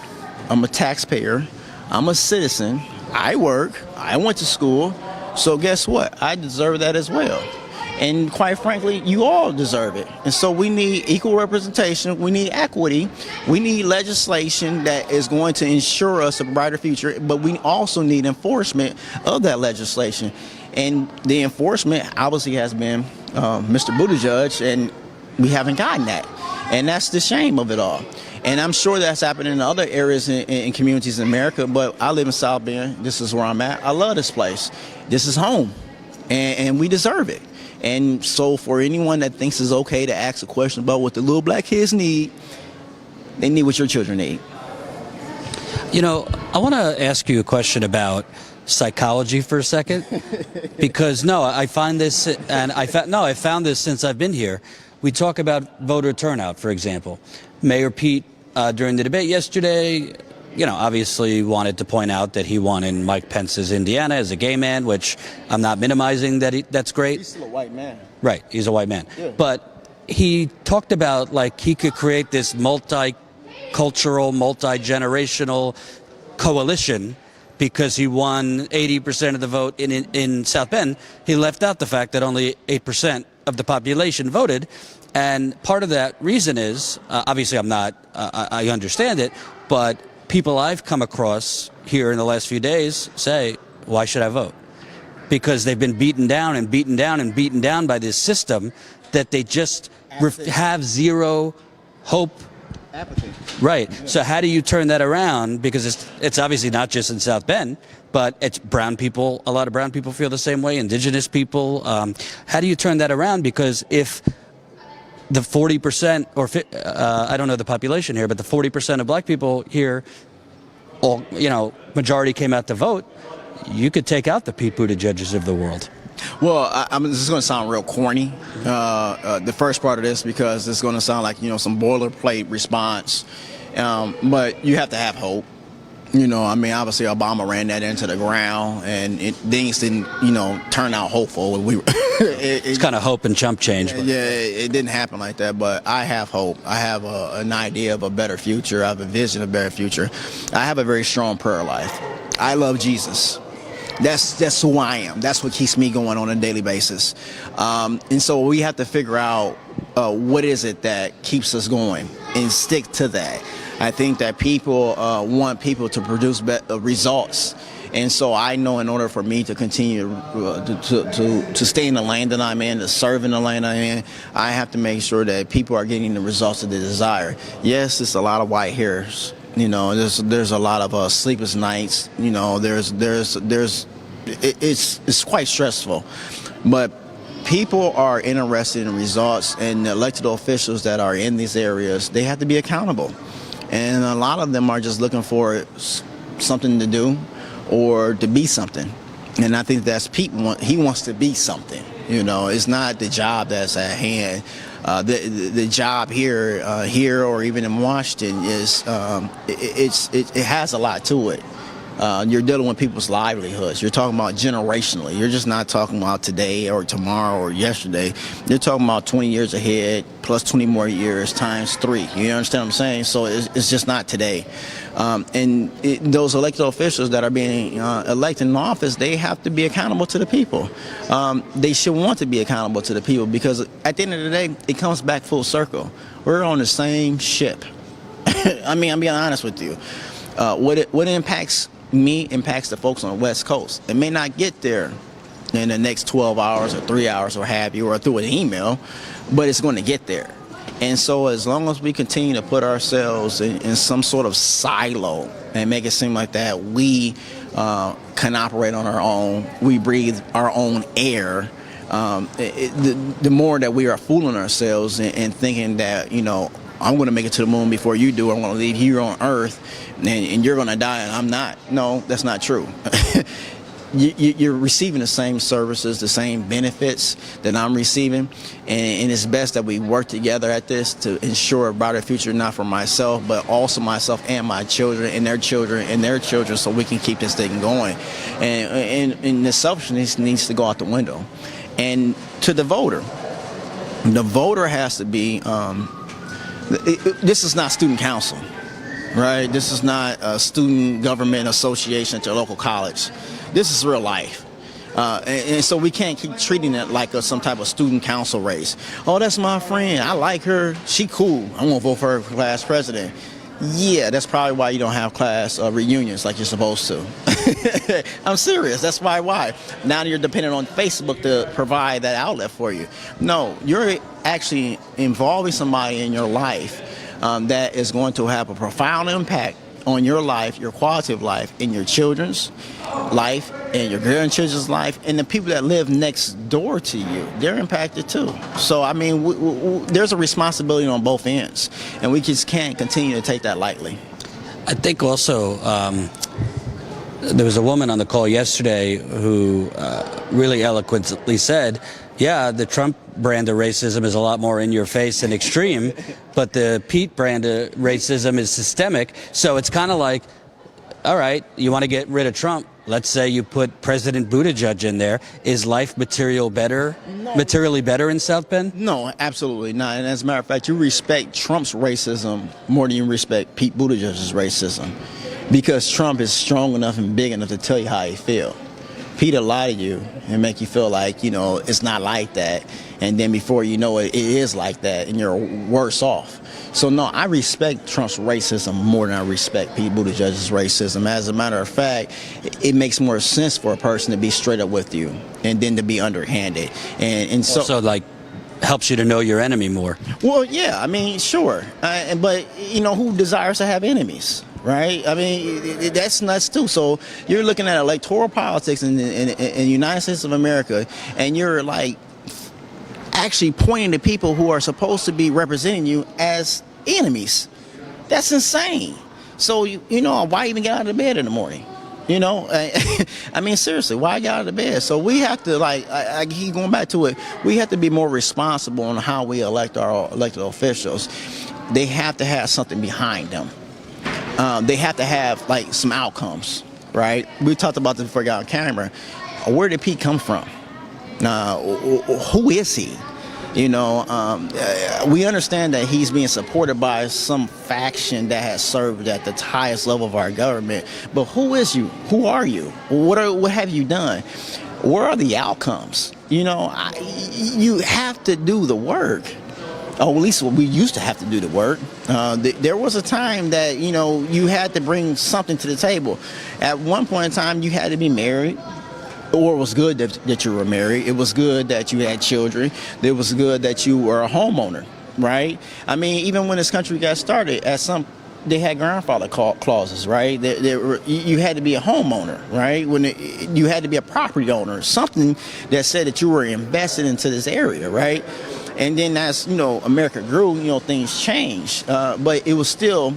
I'm a taxpayer. I'm a citizen. I work. I went to school. So guess what? I deserve that as well. And quite frankly, you all deserve it. And so we need equal representation. We need equity. We need legislation that is going to ensure us a brighter future. But we also need enforcement of that legislation. And the enforcement obviously has been Mr. Buttigieg, and we haven't gotten that. And that's the shame of it all. And I'm sure that's happening in other areas in communities in America. But I live in South Bend. This is where I'm at. I love this place. This is home. And we deserve it. And so for anyone that thinks it's okay to ask a question about what the little black kids need, they need what your children need. You know, I want to ask you a question about psychology for a second, because I find this, and I found this since I've been here. We talk about voter turnout, for example. Mayor Pete, during the debate yesterday, obviously wanted to point out that he won in Mike Pence's Indiana as a gay man, which I'm not minimizing that's great. He's still a white man. Right, he's a white man. Yeah. But he talked about like he could create this multicultural, multi-generational coalition because he won 80% of the vote in South Bend. He left out the fact that only 8% of the population voted. And part of that reason is, obviously I understand it, but people I've come across here in the last few days say, why should I vote? Because they've been beaten down and beaten down and beaten down by this system that they just have zero hope. Apathy. Right. Yeah. So how do you turn that around? Because it's obviously not just in South Bend, but it's brown people. A lot of brown people feel the same way, indigenous people. How do you turn that around? Because if the 40% or I don't know the population here, but the 40% of black people here, majority came out to vote, you could take out the Pete Buttigieg's of the world. Well, this is going to sound real corny, the first part of this, because it's going to sound like, some boilerplate response. But you have to have hope. Obviously Obama ran that into the ground, and things didn't, turn out hopeful. It's kind of hope and chump change. But. Yeah, it didn't happen like that, but I have hope. I have an idea of a better future. I have a vision of a better future. I have a very strong prayer life. I love Jesus. That's who I am. That's what keeps me going on a daily basis. And so we have to figure out what is it that keeps us going and stick to that. I think that people want people to produce results. And so I know in order for me to continue to stay in the lane that I'm in, to serve in the lane I'm in, I have to make sure that people are getting the results that they desire. Yes, it's a lot of white hairs. There's a lot of sleepless nights. It's quite stressful, but people are interested in results, and the elected officials that are in these areas, they have to be accountable. And a lot of them are just looking for something to do or to be something. And I think that's Pete. He wants to be something. It's not the job that's at hand. The job here or even in Washington is it has a lot to it. You're dealing with people's livelihoods. You're talking about generationally. You're just not talking about today or tomorrow or yesterday. You're talking about 20 years ahead plus 20 more years times 3. You understand what I'm saying? So it's just not today. Those elected officials that are being elected in office, they have to be accountable to the people. They should want to be accountable to the people, because at the end of the day, it comes back full circle. We're on the same ship. I mean, I'm being honest with you. What impacts me impacts the folks on the West Coast. It may not get there in the next 12 hours or 3 hours or have you, or through an email, but it's going to get there. And so as long as we continue to put ourselves in some sort of silo and make it seem like that we can operate on our own, we breathe our own air, the more that we are fooling ourselves and thinking that, you know, I'm going to make it to the moon before you do. I'm going to leave here on Earth, and you're going to die, and I'm not. No, that's not true. You're receiving the same services, the same benefits that I'm receiving, and it's best that we work together at this to ensure a brighter future, not for myself, but also myself and my children and their children and their children, so we can keep this thing going. And the selfishness needs to go out the window. And to the voter has to be... this is not student council, right? This is not a student government association to a local college. This is real life. And so we can't keep treating it like some type of student council race. Oh, that's my friend. I like her. She cool. I'm going to vote for her for class president. Yeah, that's probably why you don't have class reunions like you're supposed to. I'm serious. That's why. Now you're dependent on Facebook to provide that outlet for you. No, you're actually involving somebody in your life that is going to have a profound impact on your life, your quality of life, in your children's life, and your grandchildren's life, and the people that live next door to you. They're impacted too. So, I mean, there's a responsibility on both ends, and we just can't continue to take that lightly. I think also there was a woman on the call yesterday who really eloquently said, yeah, the Trump brand of racism is a lot more in your face and extreme, but the Pete brand of racism is systemic. So it's kind of like, all right, you want to get rid of Trump. Let's say you put President Buttigieg in there. Is life materially better in South Bend? No, absolutely not. And as a matter of fact, you respect Trump's racism more than you respect Pete Buttigieg's racism, because Trump is strong enough and big enough to tell you how he feels. Pete will lie to you and make you feel like, you know, it's not like that. And then before you know it, it is like that, and you're worse off. So, no, I respect Trump's racism more than I respect Pete Buttigieg's racism. As a matter of fact, it makes more sense for a person to be straight up with you and then to be underhanded. And so... Also, like, helps you to know your enemy more. Well, yeah, I mean, sure. But, you know, who desires to have enemies? Right? I mean, that's nuts too. So you're looking at electoral politics in the United States of America, and you're like actually pointing to people who are supposed to be representing you as enemies. That's insane. So, you know, why even get out of bed in the morning? You know, I mean, seriously, why get out of the bed? So we have to, like, I keep going back to it, we have to be more responsible on how we elect our elected officials. They have to have something behind them. They have to have, like, some outcomes, right? We talked about this before I got on camera. Where did Pete come from? Who is he? You know, we understand that he's being supported by some faction that has served at the highest level of our government. But who is you? Who are you? What have you done? Where are the outcomes? You know, you have to do the work. Oh, at least we used to have to do the work. There was a time that, you know, you had to bring something to the table. At one point in time, you had to be married, or it was good that you were married. It was good that you had children. It was good that you were a homeowner, right? I mean, even when this country got started, they had grandfather clauses, right? You had to be a homeowner, right? You had to be a property owner, something that said that you were invested into this area, right? And then as, you know, America grew, you know, things changed. But it was still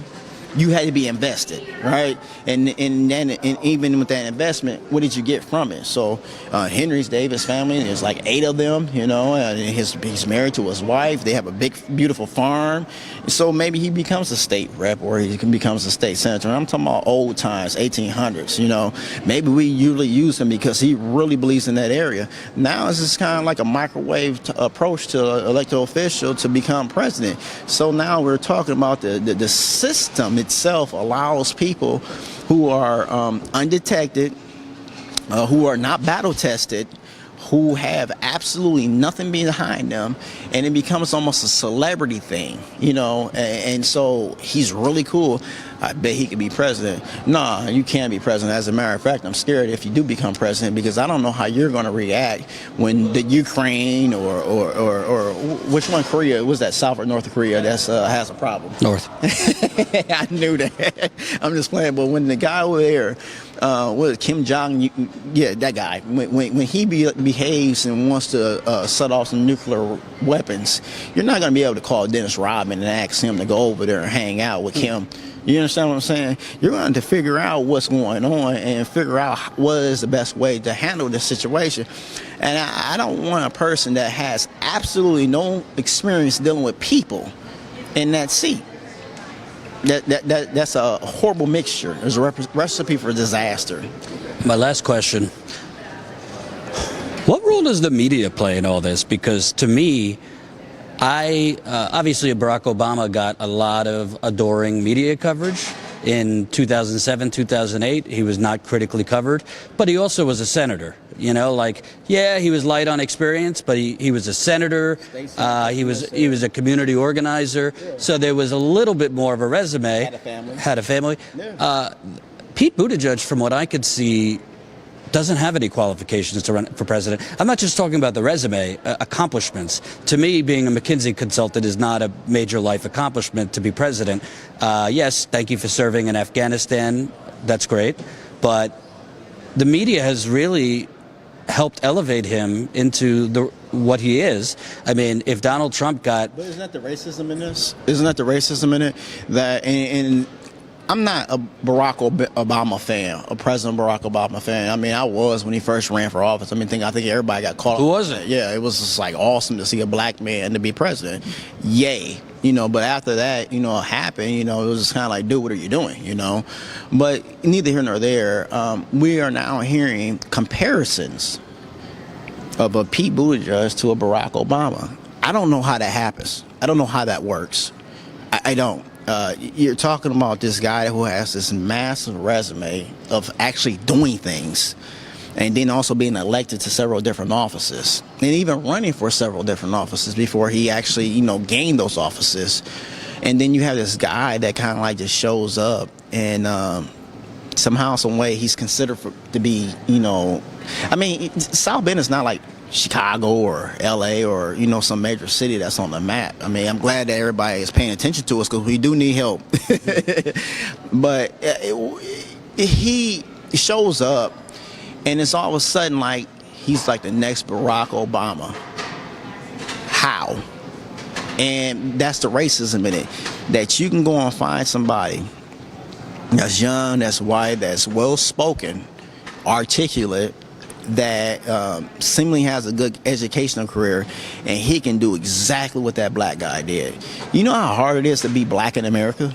you had to be invested, right? And even with that investment, what did you get from it? So Henry's Davis family, there's like 8 of them, you know, and he's married to his wife. They have a big, beautiful farm. So maybe he becomes a state rep or he becomes a state senator. And I'm talking about old times, 1800s, you know. Maybe we usually use him because he really believes in that area. Now it's just kind of like a microwave approach to an elected official to become president. So now we're talking about the system itself allows people who are undetected, who are not battle tested, who have absolutely nothing behind them, and it becomes almost a celebrity thing, you know, and so he's really cool. I bet he could be president. Nah, you can't be president. As a matter of fact, I'm scared if you do become president because I don't know how you're going to react when the Ukraine or which one, Korea, was that South or North Korea that's has a problem? North. I knew that. I'm just playing, but when the guy over there, what Kim Jong, yeah, that guy. When he behaves and wants to set off some nuclear weapons, you're not going to be able to call Dennis Rodman and ask him to go over there and hang out with Kim. You understand what I'm saying? You're going to figure out what's going on and figure out what is the best way to handle this situation. And I don't want a person that has absolutely no experience dealing with people in that seat. That's a horrible mixture. There's a recipe for disaster. My last question. What role does the media play in all this? Because to me, obviously Barack Obama got a lot of adoring media coverage. In 2007, 2008, he was not critically covered, but he also was a senator. You know, like, yeah, he was light on experience, but he was a senator. He was a community organizer. So there was a little bit more of a resume. Had a family. Yeah. Pete Buttigieg, from what I could see, doesn't have any qualifications to run for president. I'm not just talking about the resume, accomplishments. To me, being a McKinsey consultant is not a major life accomplishment to be president. Yes, thank you for serving in Afghanistan. That's great. But the media has really helped elevate him into what he is. I mean, if Donald Trump got... But isn't that the racism in this? Isn't that the racism in it? That and I'm not a Barack Obama fan, a President Barack Obama fan. I mean, I was when he first ran for office. I think everybody got caught up. Who was it? Yeah, it was just like awesome to see a black man to be president. Yay. You know, but after that, you know, it happened, you know, it was just kind of like, dude, what are you doing, you know? But neither here nor there, we are now hearing comparisons of a Pete Buttigieg to a Barack Obama. I don't know how that happens. I don't know how that works. I don't. You're talking about this guy who has this massive resume of actually doing things and then also being elected to several different offices and even running for several different offices before he actually, you know, gained those offices. And then you have this guy that kind of like just shows up and somehow, some way he's considered to be, you know, I mean, South Bend is not like Chicago or LA or, you know, some major city that's on the map. I mean, I'm glad that everybody is paying attention to us because we do need help. But he shows up and it's all of a sudden like he's like the next Barack Obama. How? And that's the racism in it, that you can go and find somebody that's young, that's white, that's well-spoken, articulate, that seemingly has a good educational career, and he can do exactly what that black guy did. You know how hard it is to be black in America?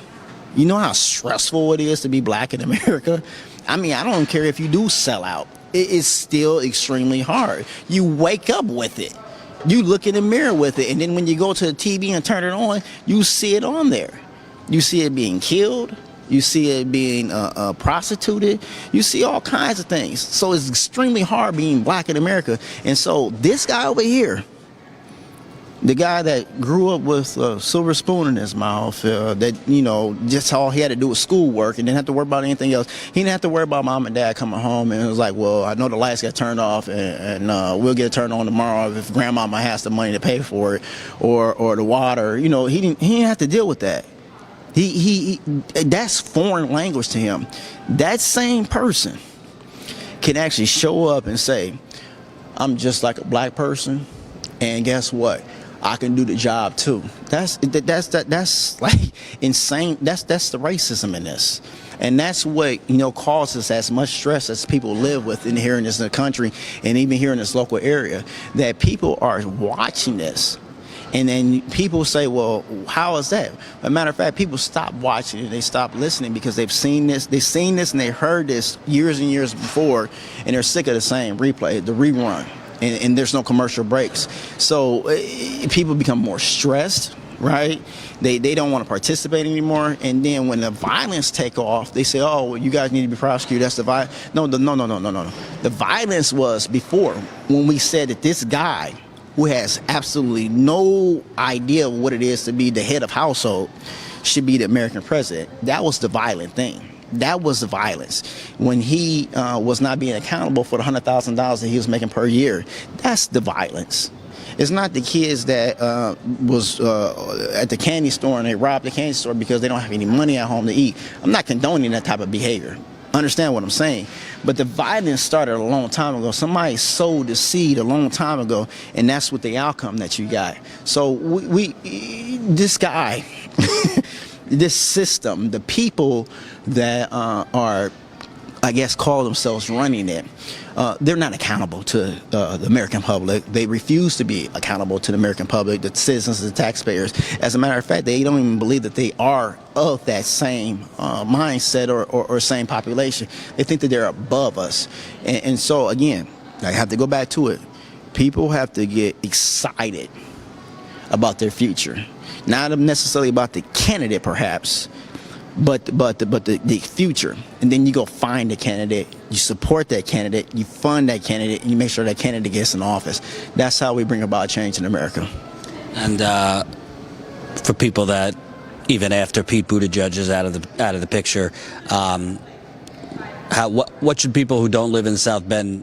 You know how stressful it is to be black in America? I mean, I don't care if you do sell out. It is still extremely hard. You wake up with it. You look in the mirror with it, and then when you go to the TV and turn it on, you see it on there. You see it being killed. You see it being prostituted. You see all kinds of things. So it's extremely hard being black in America. And so this guy over here, the guy that grew up with a silver spoon in his mouth, that, you know, just all he had to do was schoolwork and didn't have to worry about anything else. He didn't have to worry about mom and dad coming home and it was like, well, I know the lights got turned off and we'll get it turned on tomorrow if grandmama has the money to pay for it or the water. You know, he didn't have to deal with that. He that's foreign language to him. That same person can actually show up and say, I'm just like a black person, and guess what? I can do the job too. That's like insane. That's the racism in this. And that's what, causes as much stress as people live with here in this country and even here in this local area, that people are watching this. And then people say, well, how is that? As a matter of fact, people stop watching it. They stop listening because they've seen this. And they heard this years and years before, and they're sick of the same replay, the rerun. And there's no commercial breaks. So people become more stressed, right? They don't want to participate anymore. And then when the violence take off, they say, oh, well, you guys need to be prosecuted. That's the violence. No. The violence was before, when we said that this guy who has absolutely no idea what it is to be the head of household should be the American president. That was the violent thing. That was the violence. When he was not being accountable for the $100,000 that he was making per year, that's the violence. It's not the kids that was at the candy store and they robbed the candy store because they don't have any money at home to eat. I'm not condoning that type of behavior. Understand what I'm saying? But the violence started a long time ago. Somebody sowed the seed a long time ago, and that's what the outcome that you got. So this guy, this system, the people that are, I guess, call themselves running it, they're not accountable to the American public. They refuse to be accountable to the American public, the citizens, the taxpayers. As a matter of fact, they don't even believe that they are of that same mindset or same population. They think that they're above us. And so, again, I have to go back to it. People have to get excited about their future. Not necessarily about the candidate, perhaps, but the future. And then you go find the candidate, you support that candidate, you fund that candidate, and you make sure that candidate gets in office. That's how we bring about change in America. And for people that, even after Pete Buttigieg is out of the picture, what should people who don't live in South Bend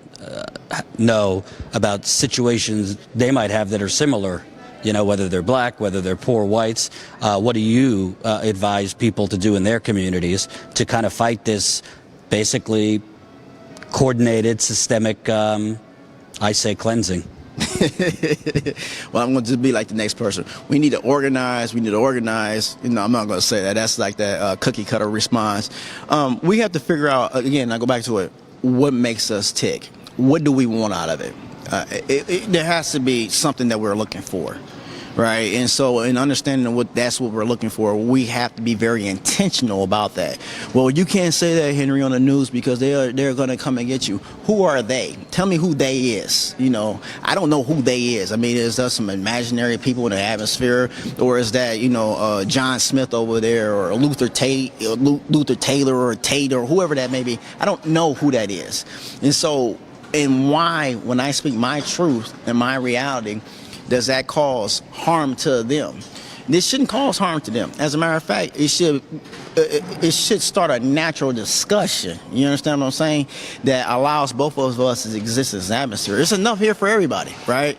know about situations they might have that are similar? Whether they're black, whether they're poor whites, what do you advise people to do in their communities to kind of fight this basically coordinated, systemic, I say, cleansing? Well, I'm going to just be like the next person. We need to organize. I'm not going to say that. That's like that cookie cutter response. We have to figure out, again, I go back to it, what makes us tick? What do we want out of it? There has to be something that we're looking for, right? And so in understanding that's what we're looking for, we have to be very intentional about that. Well, you can't say that, Henry, on the news because they're going to come and get you. Who are they? Tell me who they is. I don't know who they is. I mean, is that some imaginary people in the atmosphere, or is that John Smith over there, or Luther Taylor, or Tate, or whoever that may be? I don't know who that is. And so, and why, when I speak my truth and my reality, does that cause harm to them? This shouldn't cause harm to them. As a matter of fact, it should start a natural discussion. You understand what I'm saying? That allows both of us to exist in this atmosphere. There's enough here for everybody, right?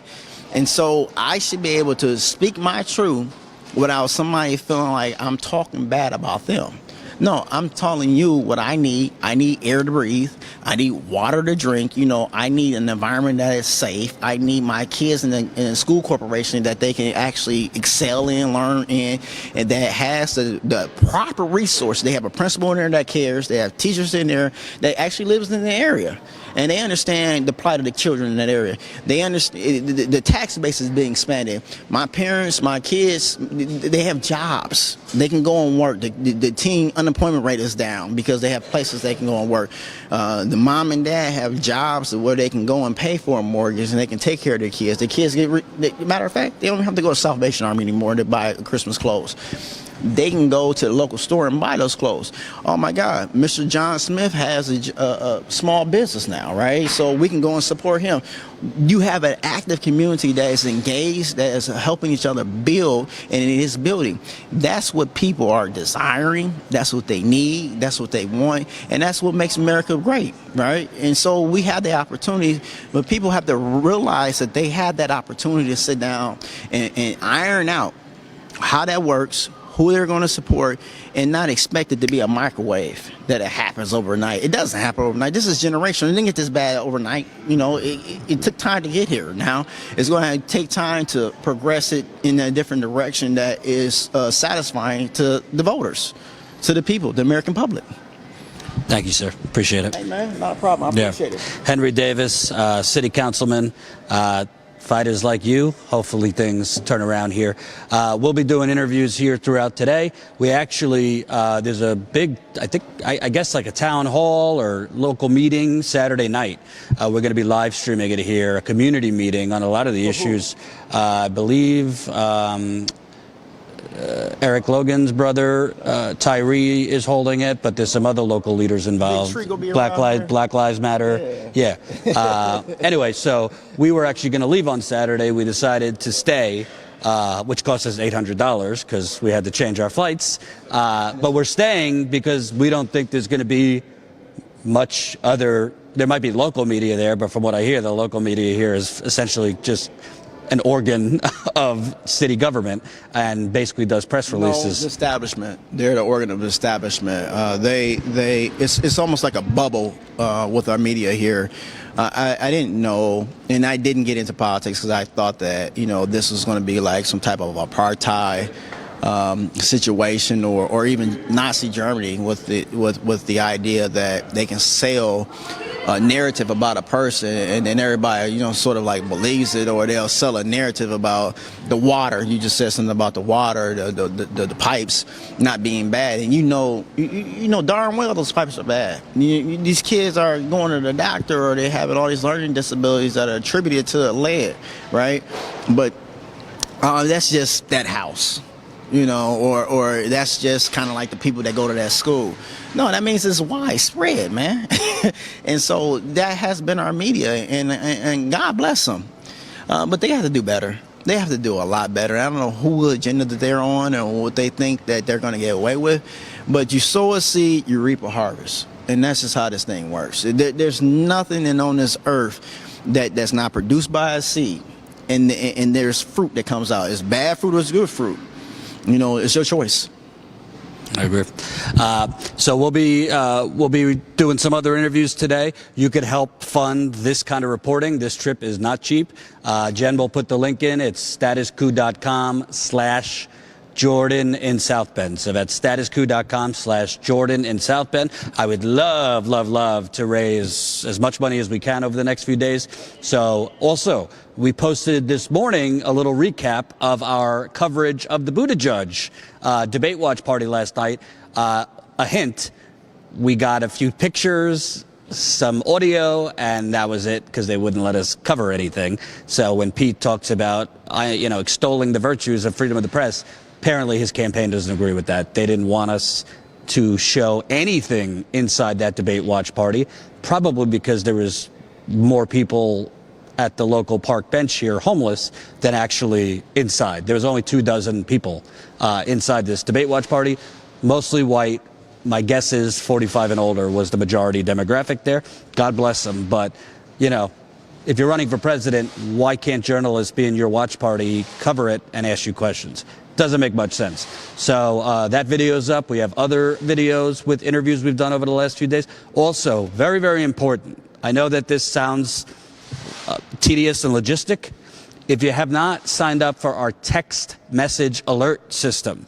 And so I should be able to speak my truth without somebody feeling like I'm talking bad about them. No, I'm telling you what I need. I need air to breathe. I need water to drink. I need an environment that is safe. I need my kids in the school corporation that they can actually excel in, learn in, and that has the proper resource. They have a principal in there that cares. They have teachers in there that actually lives in the area. And they understand the plight of the children in that area. They understand the tax base is being expanded. My parents, my kids, they have jobs. They can go and work. The teen unemployment rate is down because they have places they can go and work. The mom and dad have jobs where they can go and pay for a mortgage and they can take care of their kids. The kids matter of fact, they don't have to go to Salvation Army anymore to buy Christmas clothes. They can go to the local store and buy those clothes. Oh my God, Mr. John Smith has a small business now, right? So we can go and support him. You have an active community that is engaged, that is helping each other build, and it is building. That's what people are desiring. That's what they need. That's what they want. And that's what makes America great, right? And so we have the opportunity, but people have to realize that they have that opportunity to sit down and iron out how that works, who they're going to support, and not expect it to be a microwave that it happens overnight. It doesn't happen overnight. This is generational. It didn't get this bad overnight. You know, it took time to get here. Now it's going to take time to progress it in a different direction that is satisfying to the voters, to the people, the American public. Thank you, sir. Appreciate it. Hey, man, not a problem. I appreciate it. Henry Davis, city councilman. Fighters like you, hopefully things turn around here. We'll be doing interviews here throughout today. We actually, there's a big, I guess like a town hall or local meeting Saturday night. We're going to be live streaming it here, a community meeting on a lot of the issues. I believe Eric Logan's brother, Tyree, is holding it, but there's some other local leaders involved. Black Lives Matter. Yeah. Anyway, so we were actually going to leave on Saturday. We decided to stay, which cost us $800 because we had to change our flights. But we're staying because we don't think there's going to be much other. There might be local media there, but from what I hear, the local media here is essentially just an organ of city government and basically does press releases. No, the establishment. They're the organ of the establishment. It's almost like a bubble with our media here. I didn't know, and I didn't get into politics because I thought that, you know, this was going to be like some type of apartheid situation, or even Nazi Germany with the idea that they can sell a narrative about a person and then everybody, you know, sort of like believes it, or they'll sell a narrative about the water. You just said something about the water, the pipes not being bad, and you know darn well those pipes are bad. These kids are going to the doctor, or they having all these learning disabilities that are attributed to lead, right? But that's just that house. You know, or that's just kind of like the people that go to that school. No, that means it's widespread, man. And so that has been our media, and God bless them. But they have to do better. They have to do a lot better. I don't know who agenda that they're on or what they think that they're going to get away with, but you sow a seed, you reap a harvest. And that's just how this thing works. There's nothing on this earth that's not produced by a seed. And there's fruit that comes out. It's bad fruit or it's good fruit. You know, it's your choice. I agree. So we'll be doing some other interviews today. You could help fund this kind of reporting. This trip is not cheap. Jen will put the link in. It's statuscoup.com/Jordan in South Bend. So that's statuscoup.com/Jordan in South Bend. I would love to raise as much money as we can over the next few days. So also, we posted this morning a little recap of our coverage of the Buttigieg debate watch party last night. A hint, we got a few pictures, some audio, and that was it because they wouldn't let us cover anything. So when Pete talks about, extolling the virtues of freedom of the press, apparently his campaign doesn't agree with that. They didn't want us to show anything inside that debate watch party, probably because there was more people at the local park bench here homeless than actually inside. There was only 24 people inside this debate watch party, mostly white. My guess is 45 and older was the majority demographic there. God bless them. But, you know, if you're running for president, why can't journalists be in your watch party, cover it, and ask you questions? Doesn't make much sense. So that video's up. We have other videos with interviews we've done over the last few days. Also, very, very important. I know that this sounds tedious and logistic. If you have not signed up for our text message alert system,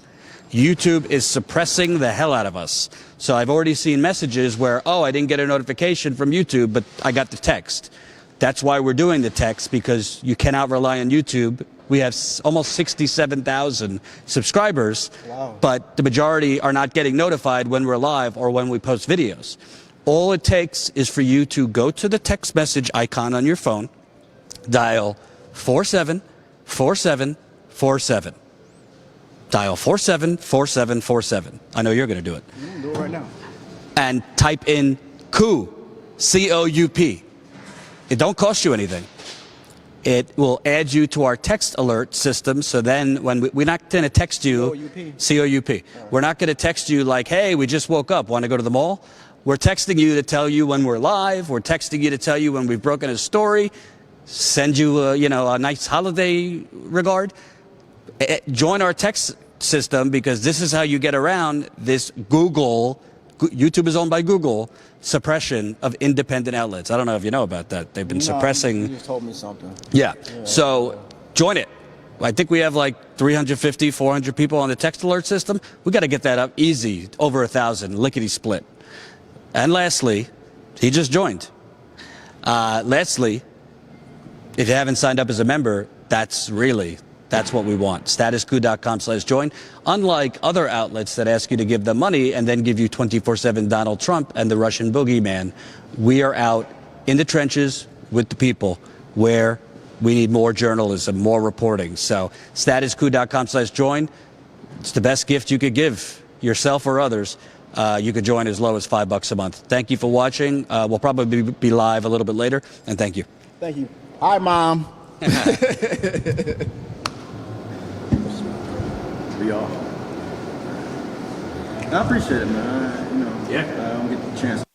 YouTube is suppressing the hell out of us. So I've already seen messages where, I didn't get a notification from YouTube, but I got the text. That's why we're doing the text, because you cannot rely on YouTube. We have almost 67,000 subscribers, wow. But the majority are not getting notified when we're live or when we post videos. All it takes is for you to go to the text message icon on your phone, dial 474747. Dial 474747. I know you're going to do it. Do it right now. And type in Coup, C-O-U-P. It don't cost you anything. It will add you to our text alert system. So then when we're not going to text you, C-O-U-P. Right. We're not going to text you like, hey, we just woke up, want to go to the mall? We're texting you to tell you when we're live. We're texting you to tell you when we've broken a story, send you a nice holiday regard. Join our text system, because this is how you get around this YouTube is owned by Google, suppression of independent outlets. I don't know if you know about that. They've been suppressing. You just told me something. Yeah. So join it. I think we have like 350, 400 people on the text alert system. We got to get that up easy, over 1,000, lickety split. And lastly, he just joined. Lastly, if you haven't signed up as a member, that's what we want. Statuscoup.com/join. Unlike other outlets that ask you to give them money and then give you 24/7 Donald Trump and the Russian boogeyman, we are out in the trenches with the people where we need more journalism, more reporting. So statuscoup.com/join. It's the best gift you could give yourself or others. You could join as low as $5 a month. Thank you for watching. We'll probably be live a little bit later, and thank you. Thank you. Hi, Mom. We off. I appreciate it, man. I don't get the chance.